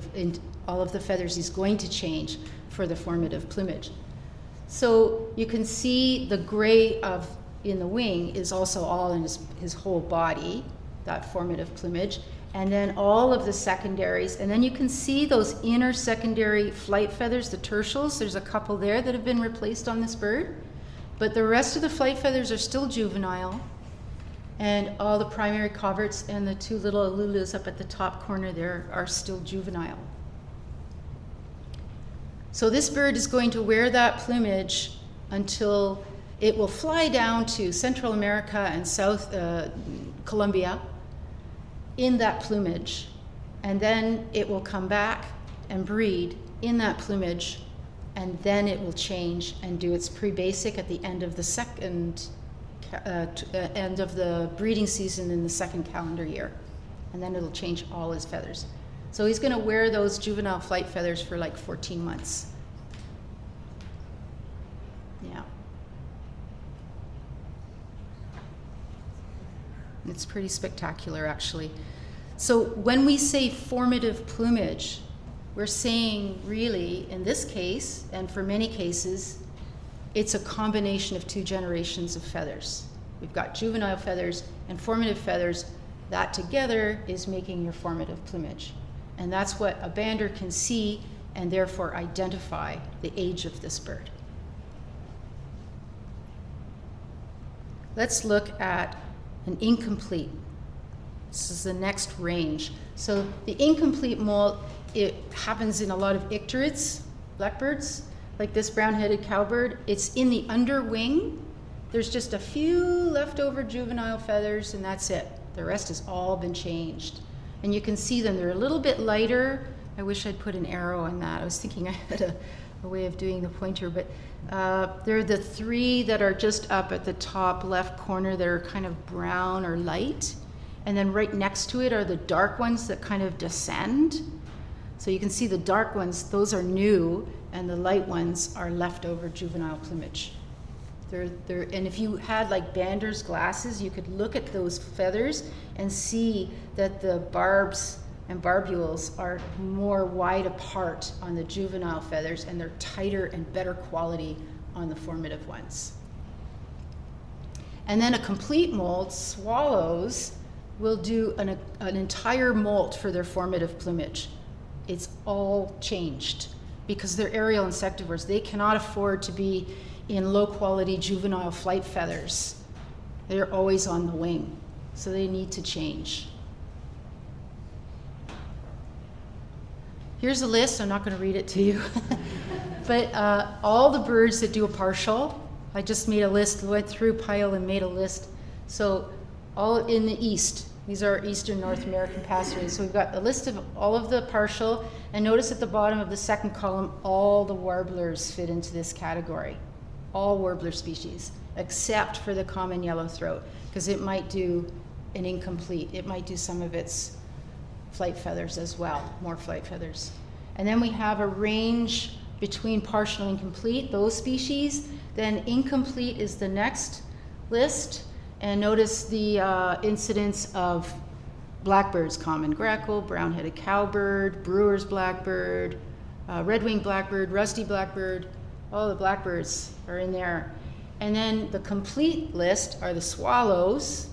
all of the feathers he's going to change for the formative plumage. So you can see the gray in the wing is also all in his whole body, that formative plumage, and then all of the secondaries. And then you can see those inner secondary flight feathers, the tertials. There's a couple there that have been replaced on this bird, but the rest of the flight feathers are still juvenile, and all the primary coverts and the two little alulus up at the top corner there are still juvenile. So this bird is going to wear that plumage until it will fly down to Central America and South Colombia in that plumage, and then it will come back and breed in that plumage, and then it will change and do its pre-basic at the end of the end of the breeding season in the second calendar year, and then it'll change all his feathers. So he's going to wear those juvenile flight feathers for like 14 months. Yeah. It's pretty spectacular, actually. So when we say formative plumage, we're saying really, in this case, and for many cases, it's a combination of 2 generations of feathers. We've got juvenile feathers and formative feathers. That together is making your formative plumage. And that's what a bander can see and therefore identify the age of this bird. Let's look at an incomplete. This is the next range. So the incomplete molt, it happens in a lot of icterids, blackbirds, like this brown-headed cowbird. It's in the underwing. There's just a few leftover juvenile feathers, and that's it. The rest has all been changed. And you can see them, they're a little bit lighter. I wish I'd put an arrow on that. I was thinking I had a way of doing the pointer, but they're the 3 that are just up at the top left corner that are kind of brown or light. And then right next to it are the dark ones that kind of descend. So you can see the dark ones, those are new, and the light ones are leftover juvenile plumage. And if you had like Bander's glasses, you could look at those feathers and see that the barbs and barbules are more wide apart on the juvenile feathers, and they're tighter and better quality on the formative ones. And then a complete molt, swallows, will do an entire molt for their formative plumage. It's all changed because they're aerial insectivores. They cannot afford to be in low quality juvenile flight feathers. They're always on the wing, so they need to change. Here's a list, I'm not going to read it to you, but all the birds that do a partial, I just made a list, went through Pyle and made a list. So all in the east, these are eastern North American passeries. So we've got a list of all of the partial, and notice at the bottom of the second column, all the warblers fit into this category. All warbler species, except for the common yellowthroat, because it might do an incomplete. It might do some of its flight feathers as well, more flight feathers. And then we have a range between partial and complete, those species. Then incomplete is the next list. And notice the incidence of blackbirds, common grackle, brown-headed cowbird, brewer's blackbird, red-winged blackbird, rusty blackbird. All the blackbirds are in there. And then the complete list are the swallows,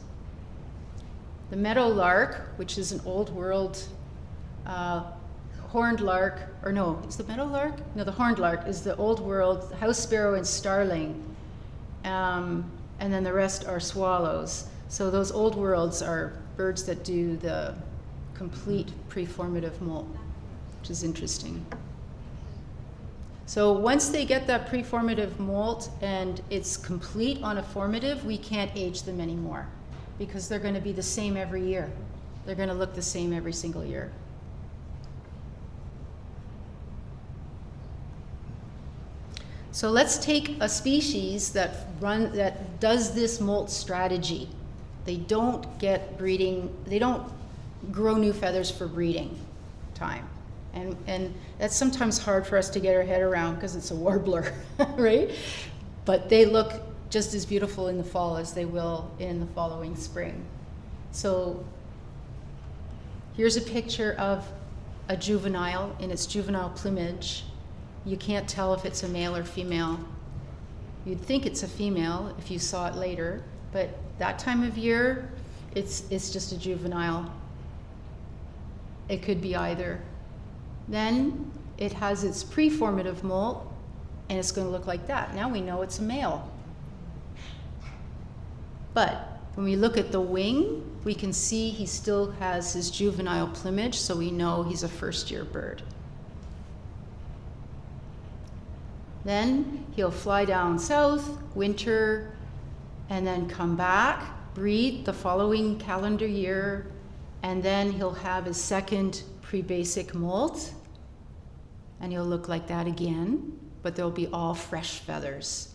the meadowlark, which is an old world horned lark, or no, it's the meadowlark? No, the horned lark is the old world house sparrow and starling. And then the rest are swallows. So those old worlds are birds that do the complete preformative molt, which is interesting. So once they get that preformative molt and it's complete on a formative, we can't age them anymore because they're going to be the same every year. They're going to look the same every single year. So let's take a species that does this molt strategy. They don't get breeding, they don't grow new feathers for breeding time. And that's sometimes hard for us to get our head around because it's a warbler, right? But they look just as beautiful in the fall as they will in the following spring. So here's a picture of a juvenile in its juvenile plumage. You can't tell if it's a male or female. You'd think it's a female if you saw it later, but that time of year, it's just a juvenile. It could be either. Then it has its preformative molt, and it's going to look like that. Now we know it's a male. But when we look at the wing, we can see he still has his juvenile plumage, so we know he's a first-year bird. Then he'll fly down south, winter, and then come back, breed the following calendar year, and then he'll have his second pre-basic molt, and he'll look like that again, but they'll be all fresh feathers.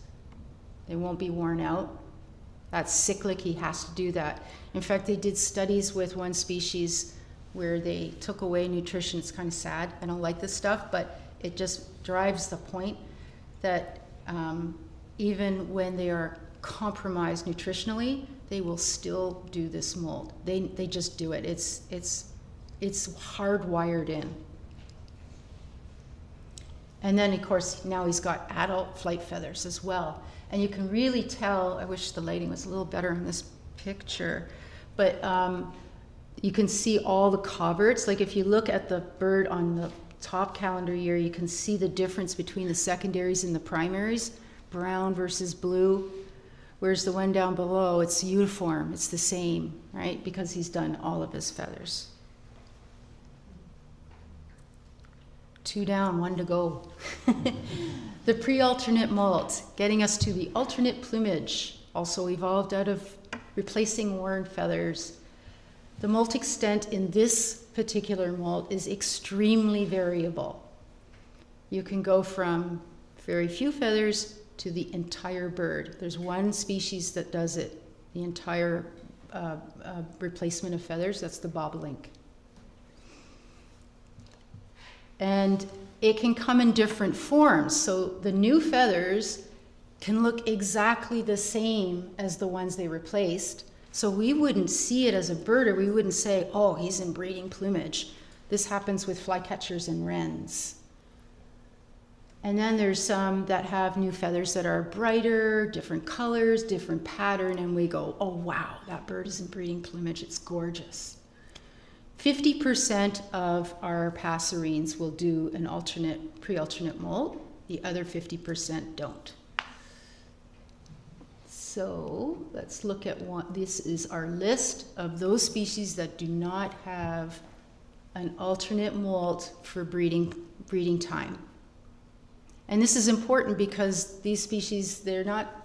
They won't be worn out. That's cyclic, he has to do that. In fact, they did studies with one species where they took away nutrition. It's kind of sad, I don't like this stuff, but it just drives the point that even when they are compromised nutritionally, they will still do this molt. They just do it. It's hardwired in. And then, of course, now he's got adult flight feathers as well. And you can really tell, I wish the lighting was a little better in this picture, but you can see all the coverts. Like if you look at the bird on the top calendar year, you can see the difference between the secondaries and the primaries, brown versus blue. Whereas the one down below, it's uniform, it's the same, right? Because he's done all of his feathers. 2 down, 1 to go. The pre-alternate molt, getting us to the alternate plumage, also evolved out of replacing worn feathers. The molt extent in this particular molt is extremely variable. You can go from very few feathers to the entire bird. There's one species that does it, the entire replacement of feathers, that's the bobolink. And it can come in different forms. So the new feathers can look exactly the same as the ones they replaced. So we wouldn't see it as a birder. We wouldn't say, oh, he's in breeding plumage. This happens with flycatchers and wrens. And then there's some that have new feathers that are brighter, different colors, different pattern, and we go, oh wow, that bird is in breeding plumage, it's gorgeous. 50% of our passerines will do an alternate, pre-alternate molt. The other 50% don't. So let's look at one. This is our list of those species that do not have an alternate molt for breeding time. And this is important because these species, they're not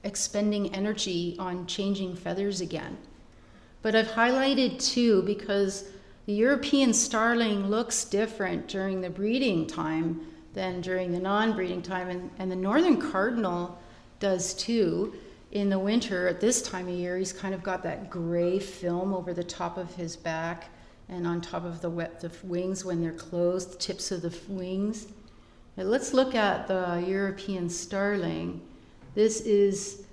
expending energy on changing feathers again. But I've highlighted 2 because the European starling looks different during the breeding time than during the non-breeding time, and the northern cardinal does too. In the winter, at this time of year, he's kind of got that gray film over the top of his back and on top of the wings when they're closed, the tips of the wings. Now let's look at the European starling. This is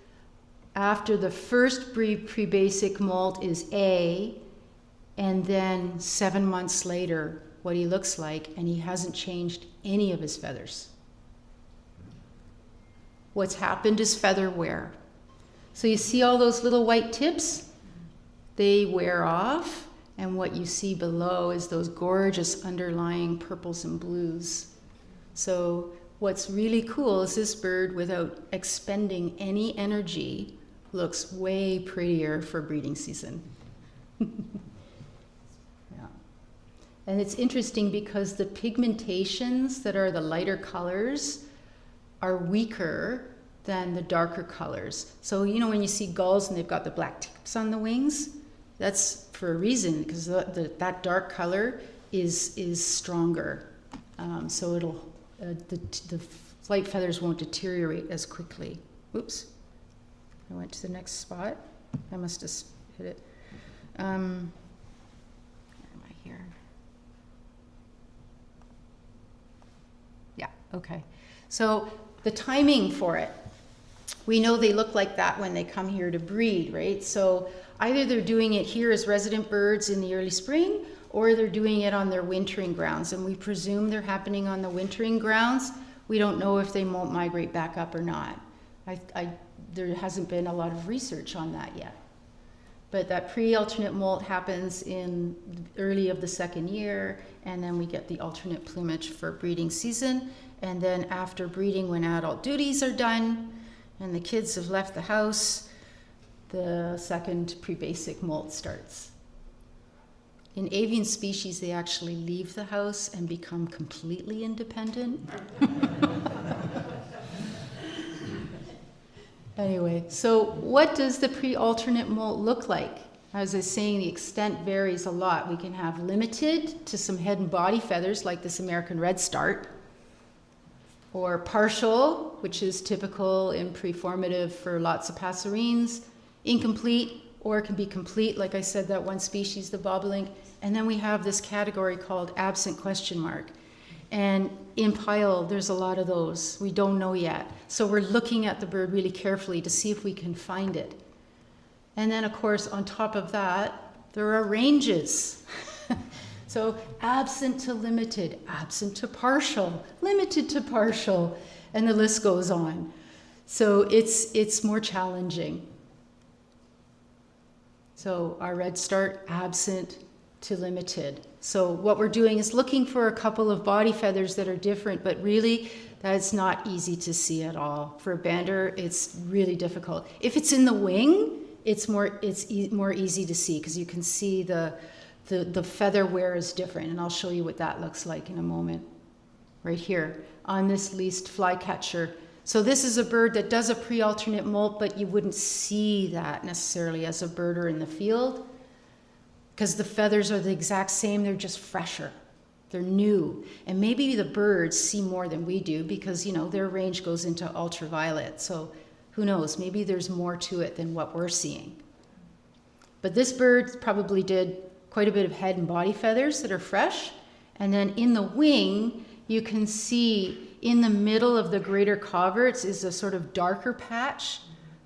after the first pre-basic molt is A, and then 7 months later, what he looks like, and he hasn't changed any of his feathers. What's happened is feather wear. So you see all those little white tips? They wear off, and what you see below is those gorgeous underlying purples and blues. So what's really cool is this bird, without expending any energy, looks way prettier for breeding season. Yeah. And it's interesting because the pigmentations that are the lighter colors are weaker than the darker colors. So, you know, when you see gulls and they've got the black tips on the wings, that's for a reason, because that dark color is stronger. So it'll, the flight feathers won't deteriorate as quickly. Oops. I went to the next spot. I must have hit it. Where am I here? Yeah, okay. So the timing for it. We know they look like that when they come here to breed, right? So either they're doing it here as resident birds in the early spring, or they're doing it on their wintering grounds. And we presume they're happening on the wintering grounds. We don't know if they won't migrate back up or not. There hasn't been a lot of research on that yet. But that pre-alternate molt happens in early of the second year, and then we get the alternate plumage for breeding season. And then after breeding, when adult duties are done and the kids have left the house, the second pre-basic molt starts. In avian species, they actually leave the house and become completely independent. Anyway, so what does the pre-alternate molt look like? As I was saying, the extent varies a lot. We can have limited to some head and body feathers like this American redstart, or partial, which is typical in preformative for lots of passerines, incomplete, or it can be complete, like I said, that one species, the bobolink. And then we have this category called absent ? And in pile, there's a lot of those. We don't know yet. So we're looking at the bird really carefully to see if we can find it. And then, of course, on top of that, there are ranges. So absent to limited, absent to partial, limited to partial, and the list goes on. So it's more challenging. So our red start, absent to limited. So what we're doing is looking for a couple of body feathers that are different, but really that's not easy to see at all. For a bander, it's really difficult. If it's in the wing, it's more easy to see because you can see the feather wear is different, and I'll show you what that looks like in a moment. Right here on this least flycatcher. So this is a bird that does a pre-alternate molt, but you wouldn't see that necessarily as a birder in the field because the feathers are the exact same, they're just fresher. They're new. And maybe the birds see more than we do because, you know, their range goes into ultraviolet. So who knows, maybe there's more to it than what we're seeing. But this bird probably did quite a bit of head and body feathers that are fresh. And then in the wing, you can see in the middle of the greater coverts is a sort of darker patch.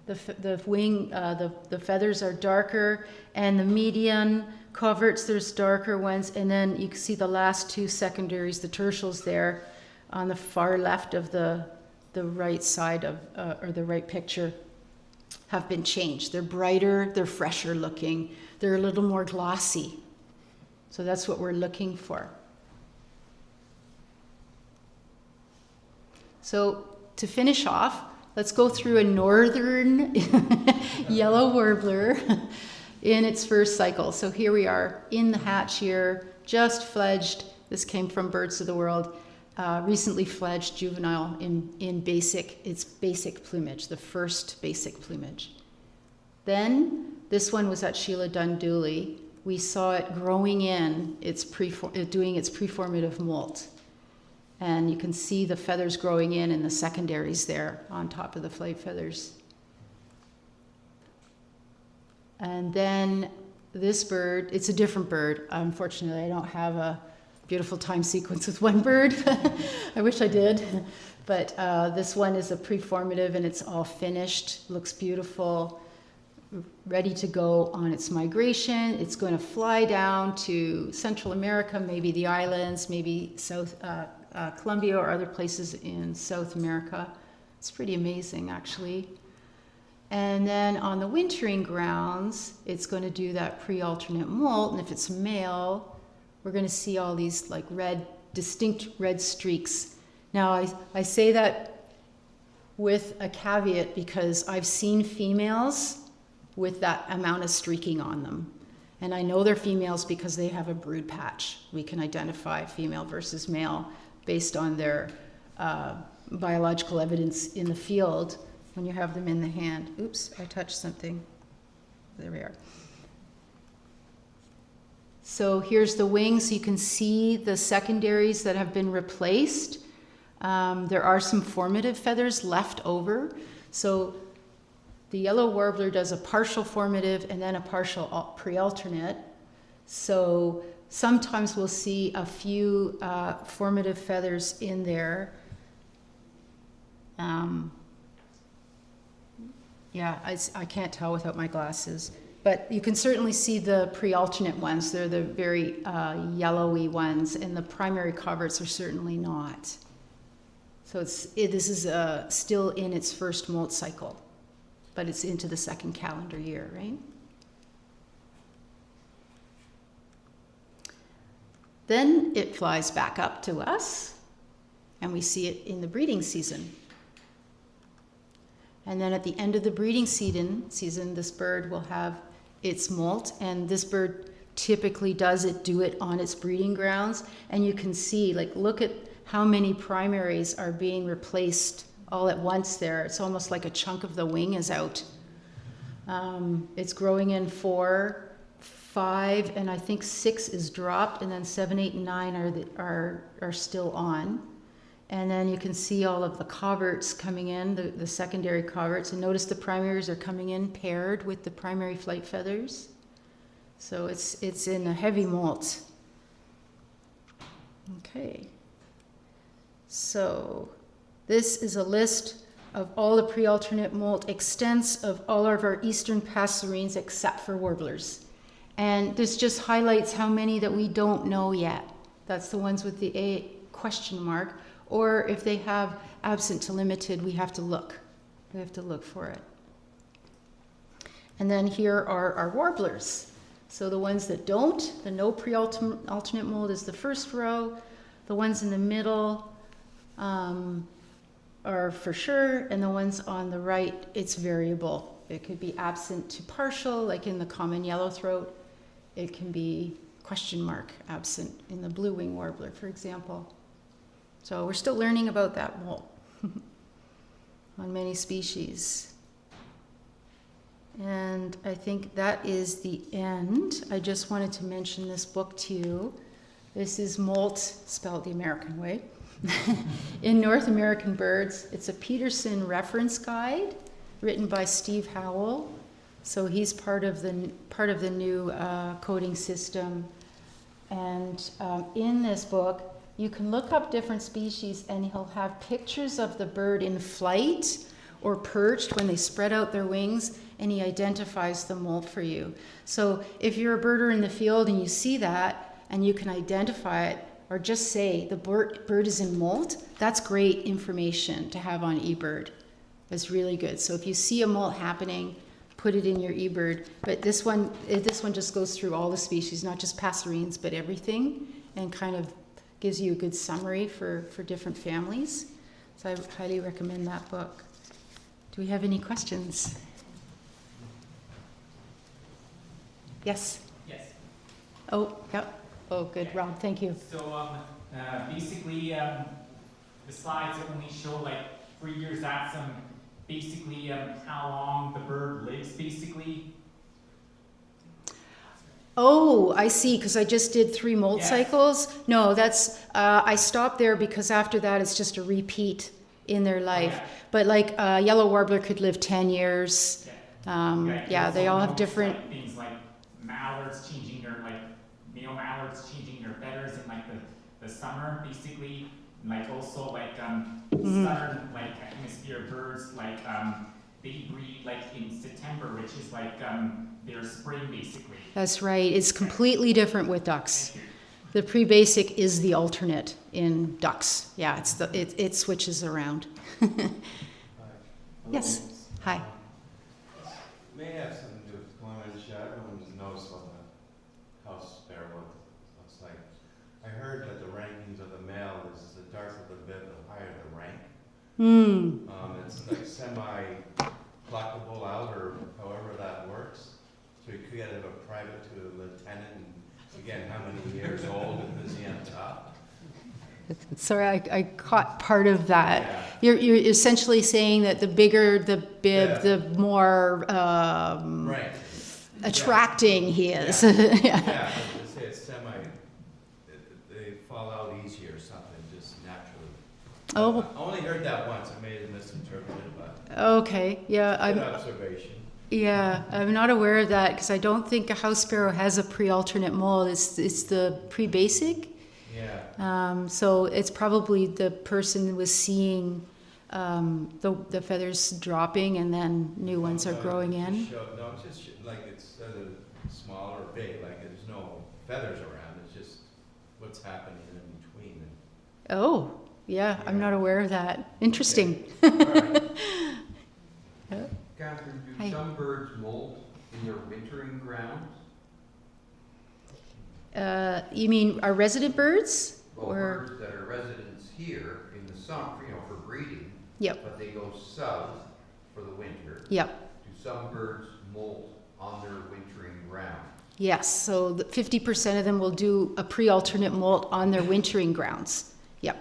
The wing, the feathers are darker, and the median coverts, there's darker ones, and then you can see the last two secondaries, the tertials there on the far left of the right side of, or the right picture, have been changed. They're brighter, they're fresher looking, they're a little more glossy. So that's what we're looking for. So to finish off, let's go through a northern yellow warbler in its first cycle. So here we are in the hatch year, just fledged. This came from Birds of the World, recently fledged juvenile in its basic plumage, the first basic plumage. Then this one was at Sheila Dundooly. We saw it growing in, doing its preformative molt. And you can see the feathers growing in the secondaries there on top of the flight feathers. And then this bird, it's a different bird. Unfortunately, I don't have a beautiful time sequence with one bird. I wish I did. But this one is a preformative and it's all finished, looks beautiful, ready to go on its migration. It's going to fly down to Central America, maybe the islands, maybe South Colombia or other places in South America. It's pretty amazing, actually. And then on the wintering grounds, it's going to do that pre-alternate molt, and if it's male, we're going to see all these like distinct red streaks. Now, I say that with a caveat because I've seen females with that amount of streaking on them. And I know they're females because they have a brood patch. We can identify female versus male based on their biological evidence in the field when you have them in the hand. Oops, I touched something. There we are. So here's the wings. You can see the secondaries that have been replaced. There are some formative feathers left over. So the yellow warbler does a partial formative and then a partial pre-alternate. So sometimes we'll see a few formative feathers in there. Yeah, I can't tell without my glasses. But you can certainly see the pre-alternate ones. They're the very yellowy ones, and the primary coverts are certainly not. So this is still in its first molt cycle, but it's into the second calendar year, right? Then it flies back up to us, and we see it in the breeding season. And then at the end of the breeding season, this bird will have its molt, and this bird typically do it on its breeding grounds. And you can see, like, look at how many primaries are being replaced all at once there. It's almost like a chunk of the wing is out. It's growing in 4, 5, and I think 6 is dropped, and then 7, 8, and 9 are still on. And then you can see all of the coverts coming in, the secondary coverts. And notice the primaries are coming in paired with the primary flight feathers. So it's in a heavy molt. Okay. So this is a list of all the pre-alternate molt extents of all of our eastern passerines except for warblers. And this just highlights how many that we don't know yet. That's the ones with the A question mark. Or if they have absent to limited, we have to look. We have to look for it. And then here are our warblers. So the ones that don't, the no pre-alternate mold is the first row. The ones in the middle are for sure, and the ones on the right, it's variable. It could be absent to partial, like in the common yellowthroat. It can be question mark absent in the blue-wing warbler, for example. So we're still learning about that molt on many species. And I think that is the end. I just wanted to mention this book to you. This is Moults, spelled the American way, in North American Birds. It's a Peterson reference guide written by Steve Howell. So he's part of the new coding system. And in this book, you can look up different species and he'll have pictures of the bird in flight or perched when they spread out their wings, and he identifies the molt for you. So if you're a birder in the field and you see that and you can identify it, or just say the bird is in molt, that's great information to have on eBird. That's really good. So if you see a molt happening, put it in your eBird. But this one just goes through all the species, not just passerines, but everything, and kind of gives you a good summary for different families. So I highly recommend that book. Do we have any questions? Yes? Yes. Oh, yep. Oh, good, Rob, thank you. So basically, the slides only show like 3 years out some basically how long the bird lives basically. Oh, I see, because I just did 3 molt Yes. cycles. No, that's, I stopped there because after that it's just a repeat in their life. Okay. But like yellow warbler could live 10 years. Okay, Yeah, they all have notice, different, like, things like mallards changing their male mallards changing their feathers in like the summer basically, like also like southern like hemisphere birds like they breed like in September, which is like their spring basically. that's right. It's completely different with ducks. Thank you. The pre-basic is the alternate in ducks. Yeah, it switches around. Yes, hi. May have something to do with climate change. Everyone knows what the house sparrow looks like. I heard that the rankings of the male is the darker the bit, the higher the rank. It's like semi-pluckable out, or however that works. So you could get a private to a lieutenant, and again, how many years old and is he on top? Sorry, I caught part of that. Yeah. You're essentially saying that the bigger the bib, Yeah. the more Right. attracting he is. Yeah. Yeah. Yeah, they say it's they fall out easier or something, just naturally. Oh, I only heard that once. I may have misinterpreted, but okay. Yeah, good observation. I'm not aware of that because I don't think a house sparrow has a pre-alternate mold. It's the pre-basic. Yeah. So it's probably the person was seeing the feathers dropping and then new ones are growing in. No, it's just like it's small or big, like there's no feathers around, it's just what's happening in between. Oh, yeah, I'm not aware of that. Interesting. All right. Catherine, do Hi. some birds molt in their wintering grounds? You mean our resident birds? Well, Or, birds that are residents here in the summer, for breeding, yep, but they go south for the winter. yep, Do some birds molt on their wintering ground? yes. So 50% of them will do a pre-alternate molt on their wintering grounds. Yep,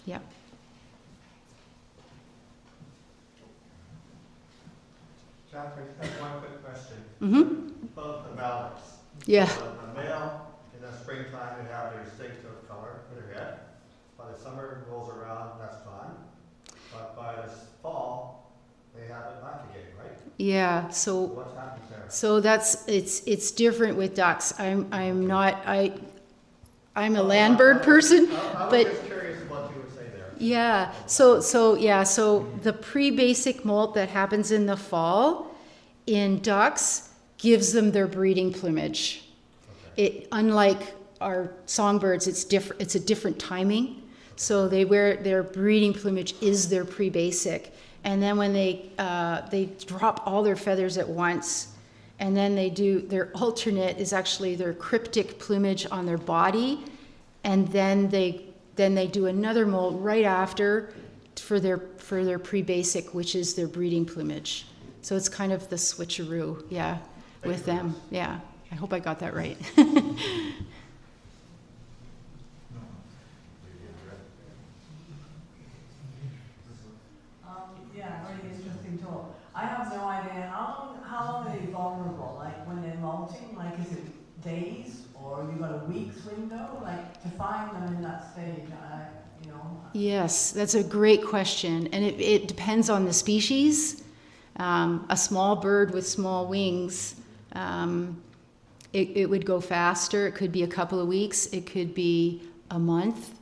yep. Catherine, I have one quick question. Mm-hmm. Both the mallards. Yeah. So the male, in the springtime, they have their distinctive color for their head. By the summer rolls around, that's fine. But by the fall, they have it back again, right? Yeah. So So what happens there? so that's it's different with ducks. I'm not I'm a land bird person, I was but just curious what you would say there. yeah. So the pre-basic molt that happens in the fall in ducks gives them their breeding plumage. Unlike our songbirds, it's different. It's a different timing. So their breeding plumage is their pre-basic, and then when they drop all their feathers at once, and then they do their alternate is actually their cryptic plumage on their body, and then they do another molt right after for their pre-basic, which is their breeding plumage. So it's kind of the switcheroo, yeah, with them, yeah. I hope I got that right. Yeah, very interesting talk. I have no idea how long are they vulnerable? Like when they're molting, like is it days or you got a week's window? Like to find them in that stage, you know. Yes, that's a great question, and it depends on the species. A small bird with small wings, it would go faster. It could be a couple of weeks. It could be a month.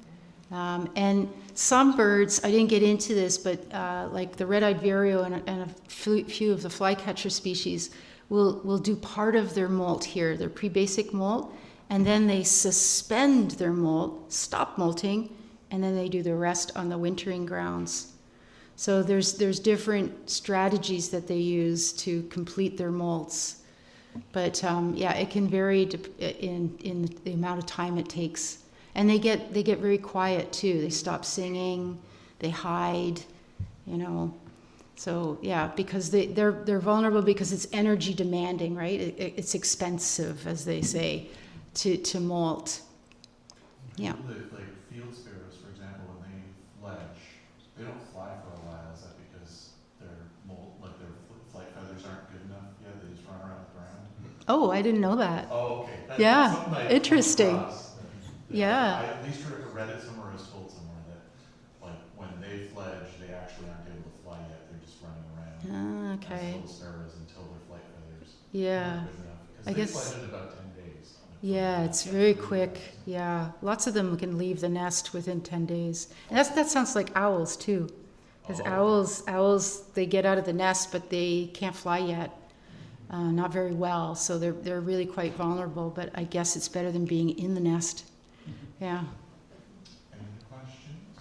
And some birds, I didn't get into this, but like the red-eyed vireo and a few of the flycatcher species will do part of their molt here, their pre-basic molt, and then they suspend their molt, stop molting, and then they do the rest on the wintering grounds. So there's different strategies that they use to complete their molts. But yeah, it can vary in the amount of time it takes. And they get very quiet too. They stop singing, they hide, you know. So yeah, because they're vulnerable because it's energy demanding, right? It's expensive, as they say, to molt. Yeah. Like field sparrows, for example, when they fledge, they don't fly for a while. Is that because their flight feathers aren't good enough yet? They just run around the ground? Oh, I didn't know that. Oh, okay. That's Yeah, something I come interesting. across. Yeah. I at least read it somewhere. I was told somewhere that, like, when they fledge, they actually aren't able to fly yet. They're just running around Ah, okay. as little sparrows until their flight feathers Yeah. are good enough. I Because guess- they fledge in about 10 days. Yeah, it's very quick. Yeah, lots of them can leave the nest within 10 days. And that sounds like owls too, because owls they get out of the nest, but they can't fly yet, not very well. So they're really quite vulnerable. But I guess it's better than being in the nest. Yeah. Any questions?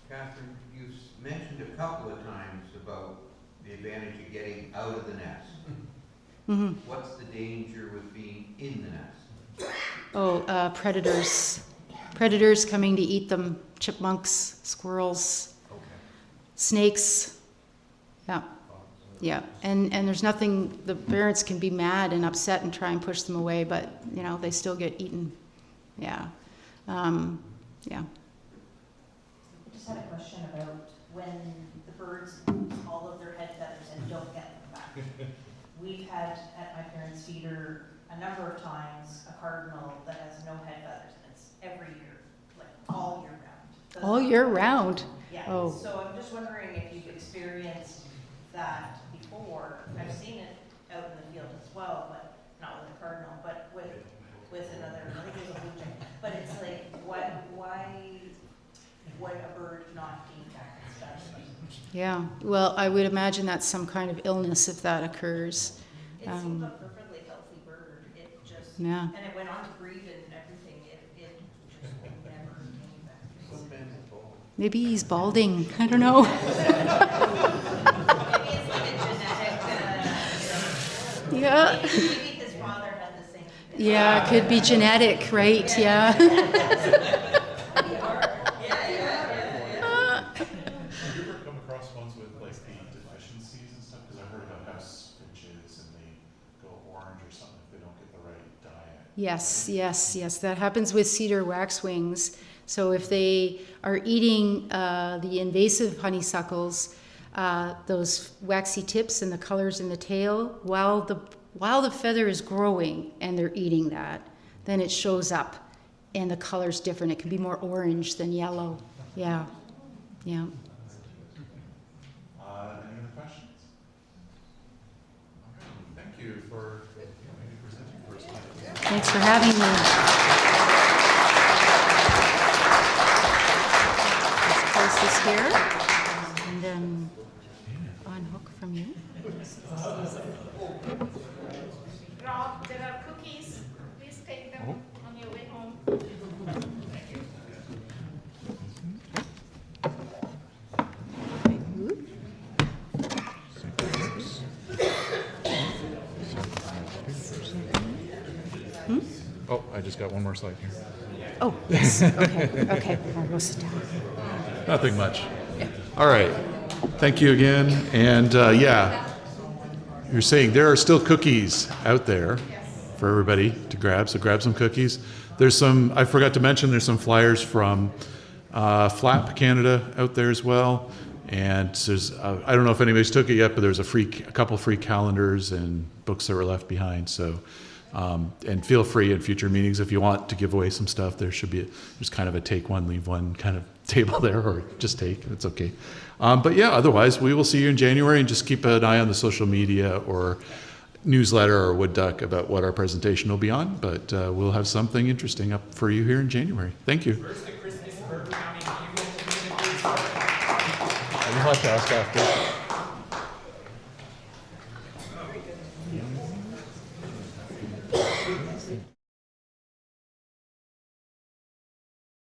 Catherine, you mentioned a couple of times about the advantage of getting out of the nest. Hmm. What's the danger with being in the nest? Oh, predators. Predators coming to eat them. Chipmunks, squirrels, Okay. snakes. Yeah. Yeah, and there's nothing, the parents can be mad and upset and try and push them away, but, you know, they still get eaten. Yeah. Yeah. I just had a question about when the birds lose all of their head feathers and don't get them back. We've had at my parents' feeder a number of times a cardinal that has no head feathers, and it's every year, like all year round. All year round? Yeah, Oh. so I'm just wondering if you've experienced that before. I've seen it out in the field as well, but not with a cardinal, but with another, I think it was a blue jay. But it's like, why would a bird not gain back its feathers? Yeah, well, I would imagine that's some kind of illness if that occurs. It seemed a perfectly healthy bird. It just, Yeah. and it went on to breed and everything. It just never came back. Maybe he's balding. I don't know. Maybe it's like a genetic, Yeah. maybe his father had the same thing. Yeah, it could be genetic, right? Yeah. Have you ever come across ones with like the deficiencies and stuff? Because I heard about house finches and they go orange or something if they don't get the right diet. Yes. That happens with cedar waxwings. So if they are eating the invasive honeysuckles, those waxy tips and the colors in the tail, while the feather is growing and they're eating that, then it shows up and the color's different. It can be more orange than yellow. Yeah. Any other questions? Okay, thank you for maybe presenting first time. Thanks for having me. Let's close this here and then unhook from you. Rob, there are cookies. Please take them on your way home. Oh, I just got one more slide here. Oh, yes, okay, okay, I'll go sit down. Nothing much. All right. Thank you again. And yeah, you're saying there are still cookies out there for everybody to grab. So grab some cookies. There's some, I forgot to mention, there's some flyers from Flap Canada out there as well. And there's, I don't know if anybody's took it yet, but there's a couple free calendars and books that were left behind. So, and feel free in future meetings if you want to give away some stuff. There's kind of a take one, leave one kind of table there, or just take. It's okay. But yeah, otherwise we will see you in January, and just keep an eye on the social media or newsletter or Wood Duck about what our presentation will be on. But we'll have something interesting up for you here in January. Thank you. Where's the Christmas bird coming? You go to the You'll have to ask after.